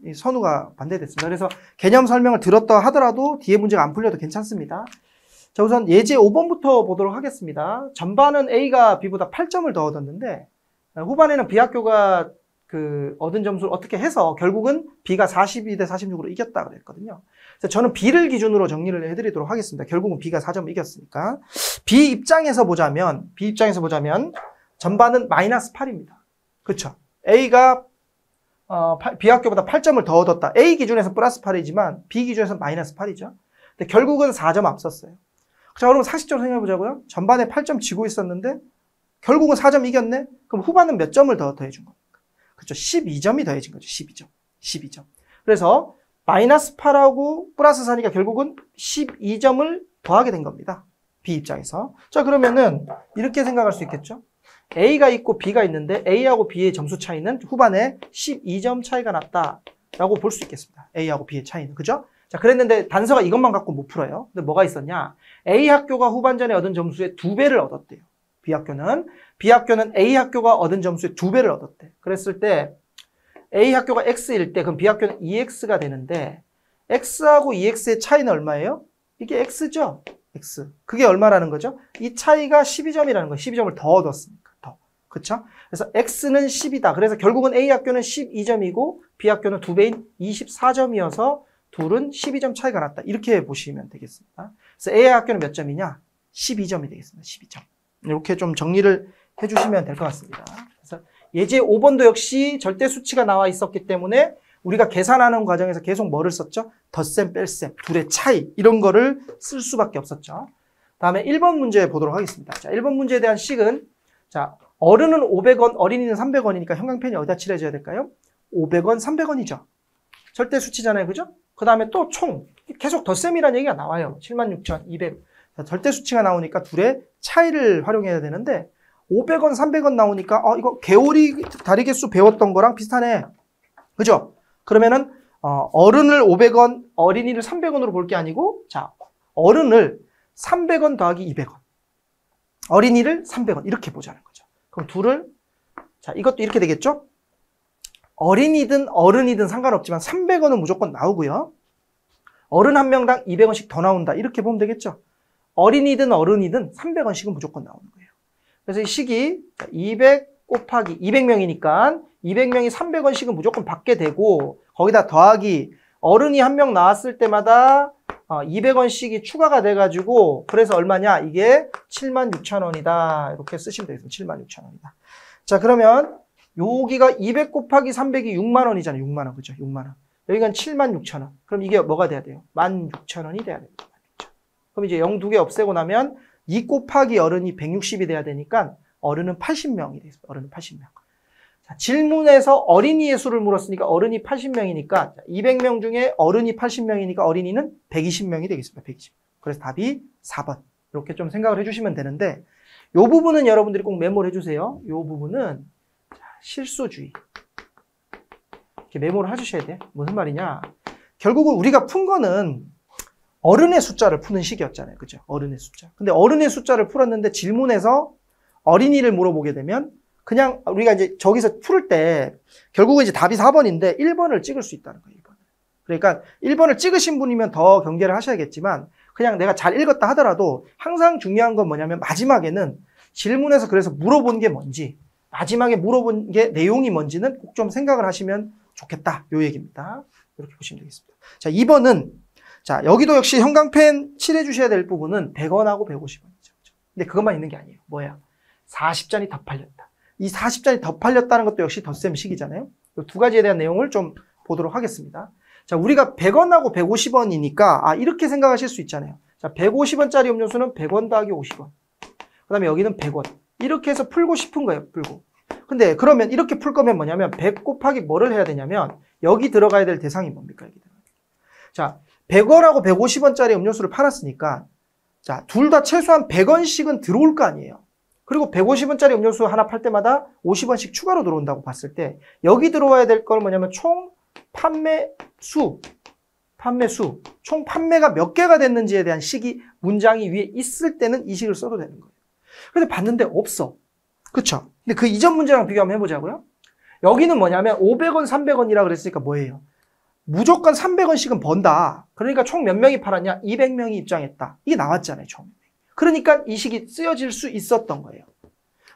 이 선우가 반대됐습니다. 그래서 개념 설명을 들었다 하더라도 뒤에 문제가 안 풀려도 괜찮습니다. 자, 우선 예제 5번부터 보도록 하겠습니다. 전반은 A가 B보다 8점을 더 얻었는데 후반에는 B학교가 얻은 점수를 어떻게 해서 결국은 B가 42대 46으로 이겼다 그랬거든요. 그래서 저는 B를 기준으로 정리를 해드리도록 하겠습니다. 결국은 B가 4점을 이겼으니까. B 입장에서 보자면 전반은 마이너스 8입니다. 그렇죠? A가 B학교보다 8점을 더 얻었다. A 기준에서 플러스 8이지만 B 기준에서 마이너스 8이죠. 근데 결국은 4점 앞섰어요. 자, 그럼 상식적으로 생각해보자고요. 전반에 8점 지고 있었는데 결국은 4점 이겼네? 그럼 후반은 몇 점을 더 더해준 겁니까? 그렇죠. 12점이 더해진 거죠. 12점. 그래서 마이너스 8하고 플러스 4니까 결국은 12점을 더하게 된 겁니다. B 입장에서. 자, 그러면은 이렇게 생각할 수 있겠죠. A가 있고 B가 있는데 A하고 B의 점수 차이는 후반에 12점 차이가 났다라고 볼 수 있겠습니다. A하고 B의 차이는. 그죠? 자, 그랬는데 단서가 이것만 갖고 못 풀어요. 근데 뭐가 있었냐? A학교가 후반전에 얻은 점수의 2배를 얻었대요. B학교는 A학교가 얻은 점수의 2배를 얻었대. 그랬을 때 A학교가 X일 때 그럼 B학교는 EX가 되는데 X하고 EX의 차이는 얼마예요? 이게 X죠? X. 그게 얼마라는 거죠? 이 차이가 12점이라는 거예요. 12점을 더 얻었으니까. 더. 그쵸? 그래서 X는 10이다. 그래서 결국은 A학교는 12점이고 B학교는 2배인 24점이어서 둘은 12점 차이가 났다. 이렇게 보시면 되겠습니다. 그래서 A학교는 몇 점이냐? 12점이 되겠습니다. 12점. 이렇게 좀 정리를 해주시면 될 것 같습니다. 그래서 예제 5번도 역시 절대 수치가 나와 있었기 때문에 우리가 계산하는 과정에서 계속 뭐를 썼죠? 덧셈, 뺄셈, 둘의 차이 이런 거를 쓸 수밖에 없었죠. 다음에 1번 문제 보도록 하겠습니다. 자, 1번 문제에 대한 식은 자, 어른은 500원, 어린이는 300원이니까 형광펜이 어디다 칠해줘야 될까요? 500원, 300원이죠. 절대 수치잖아요. 그죠? 그 다음에 또 총 계속 덧셈이라는 얘기가 나와요. 76,200. 절대 수치가 나오니까 둘의 차이를 활용해야 되는데 500원, 300원 나오니까 이거 개오리 다리 개수 배웠던 거랑 비슷하네. 그죠? 그러면은 어른을 500원, 어린이를 300원으로 볼 게 아니고 자, 어른을 300원 더하기 200원. 어린이를 300원 이렇게 보자는 거죠. 그럼 둘을 자, 이것도 이렇게 되겠죠? 어린이든 어른이든 상관없지만 300원은 무조건 나오고요. 어른 한 명당 200원씩 더 나온다. 이렇게 보면 되겠죠? 어린이든 어른이든 300원씩은 무조건 나오는 거예요. 그래서 이 식이 200 곱하기 200명이니까 200명이 300원씩은 무조건 받게 되고 거기다 더하기 어른이 한 명 나왔을 때마다 200원씩이 추가가 돼가지고 그래서 얼마냐? 이게 76,000원이다. 이렇게 쓰시면 되겠습니다. 76,000원이다. 자, 그러면 여기가 200 곱하기 300이 6만 원이잖아요. 6만 원. 그죠? 6만 원. 여기가 76,000원. 그럼 이게 뭐가 돼야 돼요? 16,000원이 돼야 됩니다. 그럼 이제 0 두 개 없애고 나면 2 곱하기 어른이 160이 돼야 되니까 어른은 80명이 되겠습니다. 어른은 80명. 자, 질문에서 어린이의 수를 물었으니까 어른이 80명이니까 200명 중에 어른이 80명이니까 어린이는 120명이 되겠습니다. 120. 그래서 답이 4번. 이렇게 좀 생각을 해주시면 되는데 이 부분은 여러분들이 꼭 메모를 해주세요. 이 부분은 실수주의. 이렇게 메모를 해주셔야 돼. 무슨 말이냐. 결국은 우리가 푼 거는 어른의 숫자를 푸는 식이었잖아요. 그죠? 어른의 숫자. 근데 어른의 숫자를 풀었는데 질문에서 어린이를 물어보게 되면 그냥 우리가 이제 저기서 풀을 때 결국은 이제 답이 4번인데 1번을 찍을 수 있다는 거예요. 1번을. 그러니까 1번을 찍으신 분이면 더 경계를 하셔야겠지만 그냥 내가 잘 읽었다 하더라도 항상 중요한 건 뭐냐면 마지막에는 질문에서 그래서 물어본 게 뭔지 마지막에 물어본 게 내용이 뭔지는 꼭 좀 생각을 하시면 좋겠다. 요 얘기입니다. 이렇게 보시면 되겠습니다. 자, 2번은 자, 여기도 역시 형광펜 칠해 주셔야 될 부분은 100원하고 150원이죠. 근데 그것만 있는 게 아니에요. 뭐야? 40잔이 더 팔렸다. 이 40잔이 더 팔렸다는 것도 역시 덧셈식이잖아요. 이 두 가지에 대한 내용을 좀 보도록 하겠습니다. 자, 우리가 100원하고 150원이니까, 이렇게 생각하실 수 있잖아요. 자, 150원짜리 음료수는 100원 더하기 50원. 그 다음에 여기는 100원. 이렇게 해서 풀고 싶은 거예요, 풀고. 근데 그러면 이렇게 풀 거면 뭐냐면 100 곱하기 뭐를 해야 되냐면 여기 들어가야 될 대상이 뭡니까? 여기 들어가야 돼요. 자, 100원하고 150원짜리 음료수를 팔았으니까 자, 둘 다 최소한 100원씩은 들어올 거 아니에요. 그리고 150원짜리 음료수 하나 팔 때마다 50원씩 추가로 들어온다고 봤을 때 여기 들어와야 될 건 뭐냐면 총 판매수, 총 판매가 몇 개가 됐는지에 대한 식이 문장이 위에 있을 때는 이 식을 써도 되는 거예요. 근데 봤는데 없어. 그쵸? 근데 그 이전 문제랑 비교 한번 해보자고요. 여기는 뭐냐면 500원, 300원이라 그랬으니까 뭐예요? 무조건 300원씩은 번다. 그러니까 총 몇 명이 팔았냐? 200명이 입장했다. 이게 나왔잖아요, 총. 그러니까 이 식이 쓰여질 수 있었던 거예요.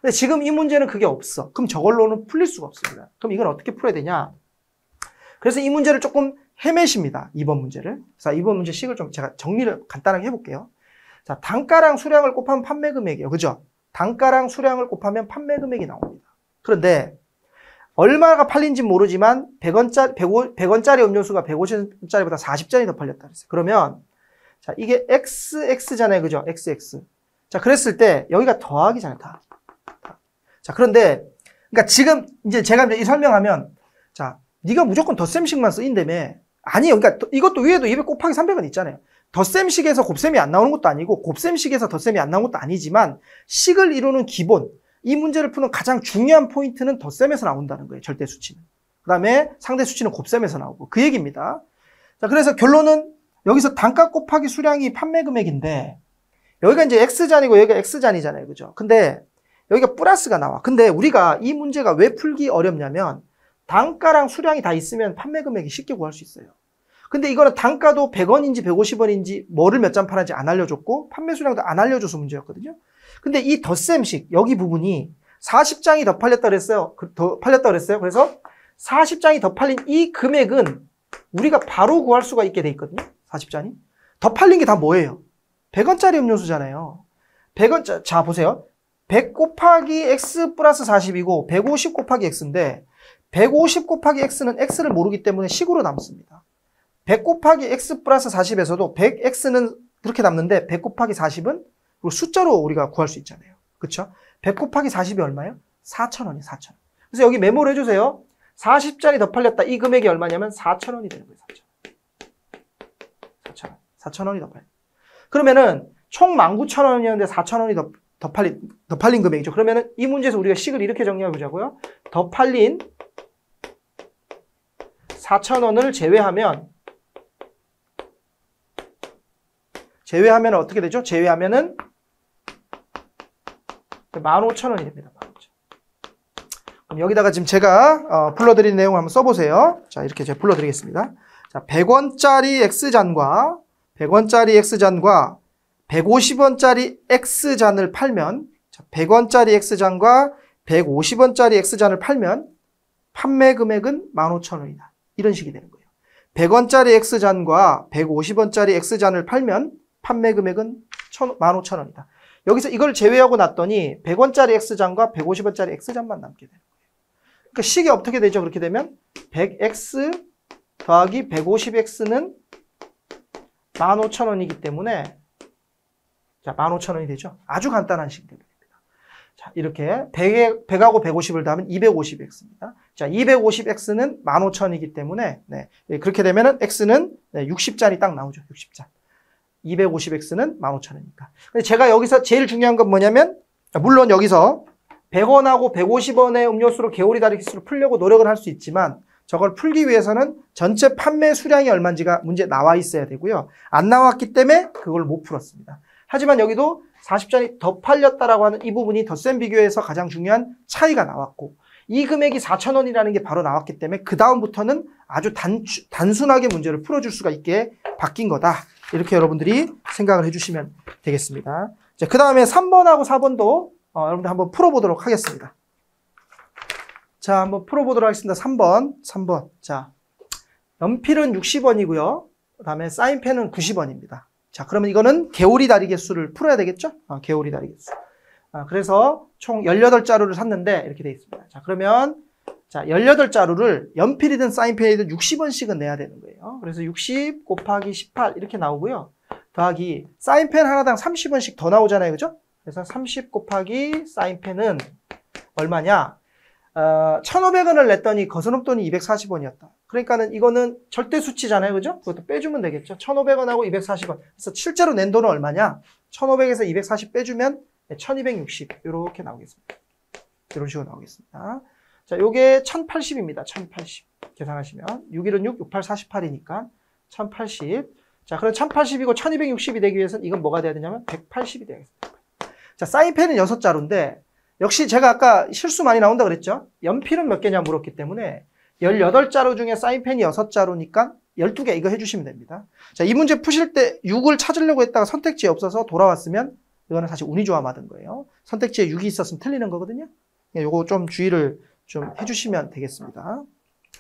근데 지금 이 문제는 그게 없어. 그럼 저걸로는 풀릴 수가 없습니다. 그럼 이건 어떻게 풀어야 되냐? 그래서 이 문제를 조금 헤매십니다. 2번 문제를. 자, 2번 문제 식을 좀 제가 정리를 간단하게 해볼게요. 자, 단가랑 수량을 곱하면 판매 금액이에요. 그죠? 단가랑 수량을 곱하면 판매 금액이 나옵니다. 그런데 얼마가 팔린지 모르지만 100원짜리 음료수가 150원짜리보다 40잔이 더 팔렸다 그랬어요. 그러면 자, 이게 XX잖아요. 그죠? XX. 자, 그랬을 때 여기가 더하기잖아요. 다. 자, 그런데 그러니까 지금 이제 제가 이제 이 설명하면 자, 네가 무조건 덧셈식만 쓰인다며. 아니요. 그러니까 이것도 위에도 200 곱하기 300원 있잖아요. 덧셈식에서 곱셈이 안 나오는 것도 아니고 곱셈식에서 덧셈이 안 나오는 것도 아니지만 식을 이루는 기본, 이 문제를 푸는 가장 중요한 포인트는 덧셈에서 나온다는 거예요. 절대 수치는. 그 다음에 상대 수치는 곱셈에서 나오고 그 얘기입니다. 자, 그래서 결론은 여기서 단가 곱하기 수량이 판매 금액인데 여기가 이제 X잔이고 여기가 X잔이잖아요. 그죠? 근데 여기가 플러스가 나와. 근데 우리가 이 문제가 왜 풀기 어렵냐면 단가랑 수량이 다 있으면 판매 금액이 쉽게 구할 수 있어요. 근데 이거는 단가도 100원인지 150원인지 뭐를 몇 잔 팔았는지 안 알려줬고 판매 수량도 안 알려줘서 문제였거든요. 근데 이 덧셈식 여기 부분이 40장이 더 팔렸다 그랬어요. 그래서 40장이 더 팔린 이 금액은 우리가 바로 구할 수가 있게 돼 있거든요. 40잔이. 더 팔린 게 다 뭐예요? 100원짜리 음료수잖아요. 100원, 자 보세요. 100 곱하기 X 플러스 40이고 150 곱하기 X인데 150 곱하기 X는 X를 모르기 때문에 식으로 남습니다. 100 곱하기 X 플러스 40에서도 100X는 그렇게 남는데 100 곱하기 40은 숫자로 우리가 구할 수 있잖아요. 그렇죠? 100 곱하기 40이 얼마예요? 4,000원이에요. 4,000원. 그래서 여기 메모를 해주세요. 40잔이 더 팔렸다. 이 금액이 얼마냐면 4,000원이 되는 거예요. 4,000원. 4,000원이 더 팔린. 그러면은 총 19,000원이었는데 4,000원이 더 팔린 금액이죠. 그러면은 이 문제에서 우리가 식을 이렇게 정리해 보자고요. 더 팔린 4,000원을 제외하면 어떻게 되죠? 제외하면은 15,000원이 됩니다. 15,000원. 그럼 여기다가 지금 제가 불러드린 내용 한번 써보세요. 자, 이렇게 제가 불러드리겠습니다. 자, 100원짜리 X잔과 150원짜리 X잔을 팔면, 자, 100원짜리 X잔과 150원짜리 X잔을 팔면 판매 금액은 15,000원이다. 이런 식이 되는 거예요. 100원짜리 X잔과 150원짜리 X잔을 팔면 판매 금액은 15,000원이다. 여기서 이걸 제외하고 났더니 100원짜리 X잔과 150원짜리 X잔만 남게 되는 거예요. 그러니까 식이 어떻게 되죠? 그렇게 되면 100X 더하기 150X는 15,000원이기 때문에 자, 15,000원이 되죠. 아주 간단한 식이 됩니다. 자, 이렇게 100하고 150을 더하면 250X입니다. 자, 250X는 15,000원이기 때문에 네, 그렇게 되면은 X는 60잔이 딱 나오죠. 60잔. 250X는 15,000원이니까. 근데 제가 여기서 제일 중요한 건 뭐냐면 물론 여기서 100원하고 150원의 음료수로 개오리 다리 기수를 풀려고 노력을 할 수 있지만 저걸 풀기 위해서는 전체 판매 수량이 얼마인지가 문제에 나와 있어야 되고요. 안 나왔기 때문에 그걸 못 풀었습니다. 하지만 여기도 40잔이 더 팔렸다라고 하는 이 부분이 덧셈 비교에서 가장 중요한 차이가 나왔고 이 금액이 4,000원이라는 게 바로 나왔기 때문에 그 다음부터는 아주 단순하게 문제를 풀어줄 수가 있게 바뀐 거다. 이렇게 여러분들이 생각을 해주시면 되겠습니다. 자, 그 다음에 3번하고 4번도 여러분들 한번 풀어보도록 하겠습니다. 자, 한번 풀어보도록 하겠습니다. 3번. 자, 연필은 60원이고요. 그 다음에 사인펜은 90원입니다. 자, 그러면 이거는 개오리 다리 개수를 풀어야 되겠죠? 개오리 다리 개수. 그래서 총 18자루를 샀는데 이렇게 돼 있습니다. 자, 그러면 자, 18자루를 연필이든 사인펜이든 60원씩은 내야 되는 거예요. 그래서 60 곱하기 18 이렇게 나오고요. 더하기 사인펜 하나당 30원씩 더 나오잖아요. 그죠? 그래서 30 곱하기 사인펜은 얼마냐? 1,500원을 냈더니 거스름 돈이 240원이었다. 그러니까는 이거는 절대 수치잖아요. 그죠? 그것도 빼주면 되겠죠. 1,500원하고 240원. 그래서 실제로 낸 돈은 얼마냐? 1,500에서 240 빼주면 1,260 이렇게 나오겠습니다. 이런 식으로 나오겠습니다. 자, 요게 1,080입니다. 1,080 계산하시면 6일은 6, 68, 48이니까 1,080. 자, 그럼 1,080이고 1,260이 되기 위해서는 이건 뭐가 돼야 되냐면 180이 되겠습니다. 자, 사인펜은 6자루인데 역시 제가 아까 실수 많이 나온다 그랬죠? 연필은 몇 개냐 물었기 때문에 18자루 중에 사인펜이 6자루니까 12개 이거 해주시면 됩니다. 자, 이 문제 푸실 때 6을 찾으려고 했다가 선택지에 없어서 돌아왔으면 이거는 사실 운이 좋아 맞은 거예요. 선택지에 6이 있었으면 틀리는 거거든요. 요거 좀 주의를 좀 해주시면 되겠습니다.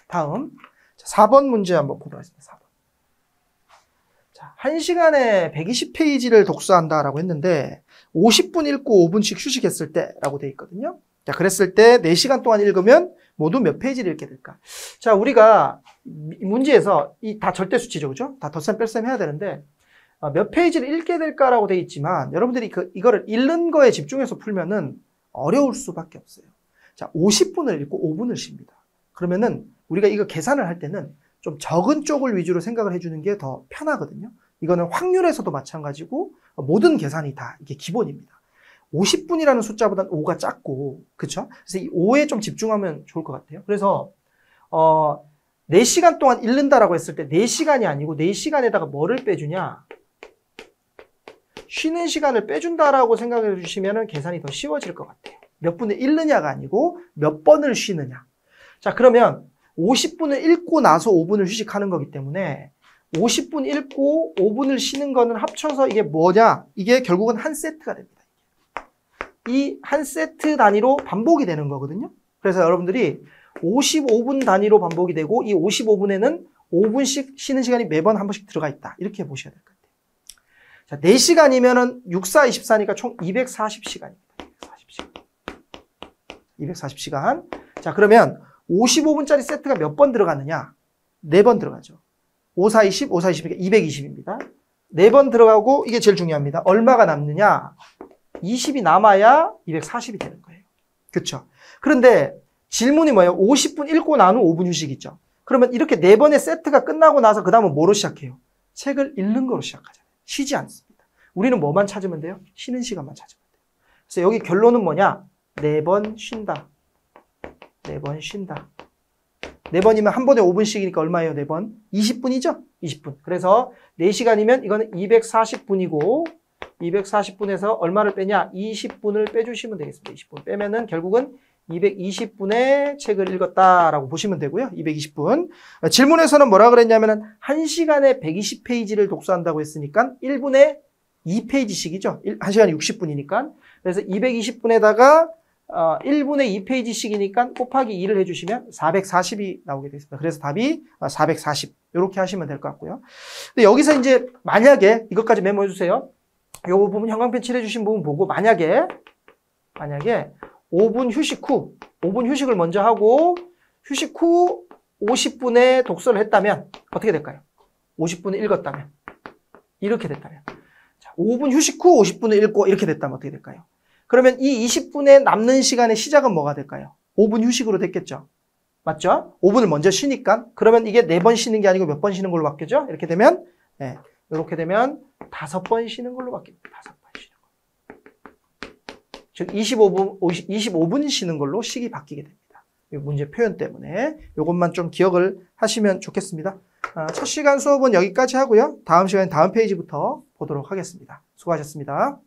다음 자, 4번 문제 한번 보도록 하겠습니다. 4번. 자, 1시간에 120페이지를 독서한다라고 했는데 50분 읽고 5분씩 휴식했을 때라고 되어 있거든요. 자, 그랬을 때 4시간 동안 읽으면 모두 몇 페이지를 읽게 될까? 자, 우리가 문제에서 이 다 절대 수치죠. 그죠? 다 덧셈 뺄셈 해야 되는데 몇 페이지를 읽게 될까라고 되어 있지만 여러분들이 이거를 읽는 거에 집중해서 풀면은 어려울 수밖에 없어요. 자, 50분을 읽고 5분을 쉽니다. 그러면은 우리가 이거 계산을 할 때는 좀 적은 쪽을 위주로 생각을 해주는 게 더 편하거든요. 이거는 확률에서도 마찬가지고 모든 계산이 다 이게 기본입니다. 50분이라는 숫자보다는 5가 작고, 그쵸? 그래서 이 5에 좀 집중하면 좋을 것 같아요. 그래서 4시간 동안 읽는다라고 했을 때 4시간이 아니고 4시간에다가 뭐를 빼주냐? 쉬는 시간을 빼준다라고 생각해 주시면 계산이 더 쉬워질 것 같아요. 몇 분을 읽느냐가 아니고 몇 번을 쉬느냐. 자, 그러면 50분을 읽고 나서 5분을 휴식하는 거기 때문에 50분 읽고 5분을 쉬는 거는 합쳐서 이게 뭐냐? 이게 결국은 한 세트가 됩니다. 이 한 세트 단위로 반복이 되는 거거든요. 그래서 여러분들이 55분 단위로 반복이 되고 이 55분에는 5분씩 쉬는 시간이 매번 한 번씩 들어가 있다. 이렇게 보셔야 될 것 같아요. 자, 4시간이면은 6, 4, 24니까 총 240시간입니다. 240시간. 자, 그러면 55분짜리 세트가 몇 번 들어가느냐? 4번 들어가죠. 5, 4, 20, 5, 4, 20이니까 220입니다. 4번 들어가고 이게 제일 중요합니다. 얼마가 남느냐? 20이 남아야 240이 되는 거예요. 그렇죠? 그런데 질문이 뭐예요? 50분 읽고 난 후 5분 휴식 있죠? 그러면 이렇게 4번의 세트가 끝나고 나서 그 다음은 뭐로 시작해요? 책을 읽는 거로 시작하잖아요. 쉬지 않습니다. 우리는 뭐만 찾으면 돼요? 쉬는 시간만 찾으면 돼요. 그래서 여기 결론은 뭐냐? 4번 쉰다. 4번 쉰다. 4번이면 한 번에 5분씩이니까 얼마예요? 4번? 20분이죠? 20분. 그래서 4시간이면 이거는 240분이고 240분에서 얼마를 빼냐? 20분을 빼주시면 되겠습니다. 20분 빼면은 결국은 220분의 책을 읽었다라고 보시면 되고요. 220분. 질문에서는 뭐라 그랬냐면은 1시간에 120페이지를 독서한다고 했으니까 1분에 2페이지씩이죠. 1시간이 60분이니까. 그래서 220분에다가 1분에 2페이지씩이니까 곱하기 2를 해주시면 440이 나오게 되겠습니다. 그래서 답이 440 이렇게 하시면 될 것 같고요. 근데 여기서 이제 만약에 이것까지 메모해 주세요. 이 부분 형광펜 칠해주신 부분 보고 만약에 5분 휴식 후 5분 휴식을 먼저 하고 휴식 후 50분의 독서를 했다면 어떻게 될까요? 50분을 읽었다면 이렇게 됐다면 자, 5분 휴식 후 50분을 읽고 이렇게 됐다면 어떻게 될까요? 그러면 이 20분의 남는 시간의 시작은 뭐가 될까요? 5분 휴식으로 됐겠죠? 맞죠? 5분을 먼저 쉬니까 그러면 이게 4번 쉬는 게 아니고 몇 번 쉬는 걸로 바뀌죠? 이렇게 되면 네, 이렇게 되면 5번 쉬는 걸로 바뀝니다. 5번 쉬는 걸로. 즉 25분 쉬는 걸로 식이 바뀌게 됩니다. 이 문제 표현 때문에 이것만 좀 기억을 하시면 좋겠습니다. 첫 시간 수업은 여기까지 하고요. 다음 시간에 다음 페이지부터 보도록 하겠습니다. 수고하셨습니다.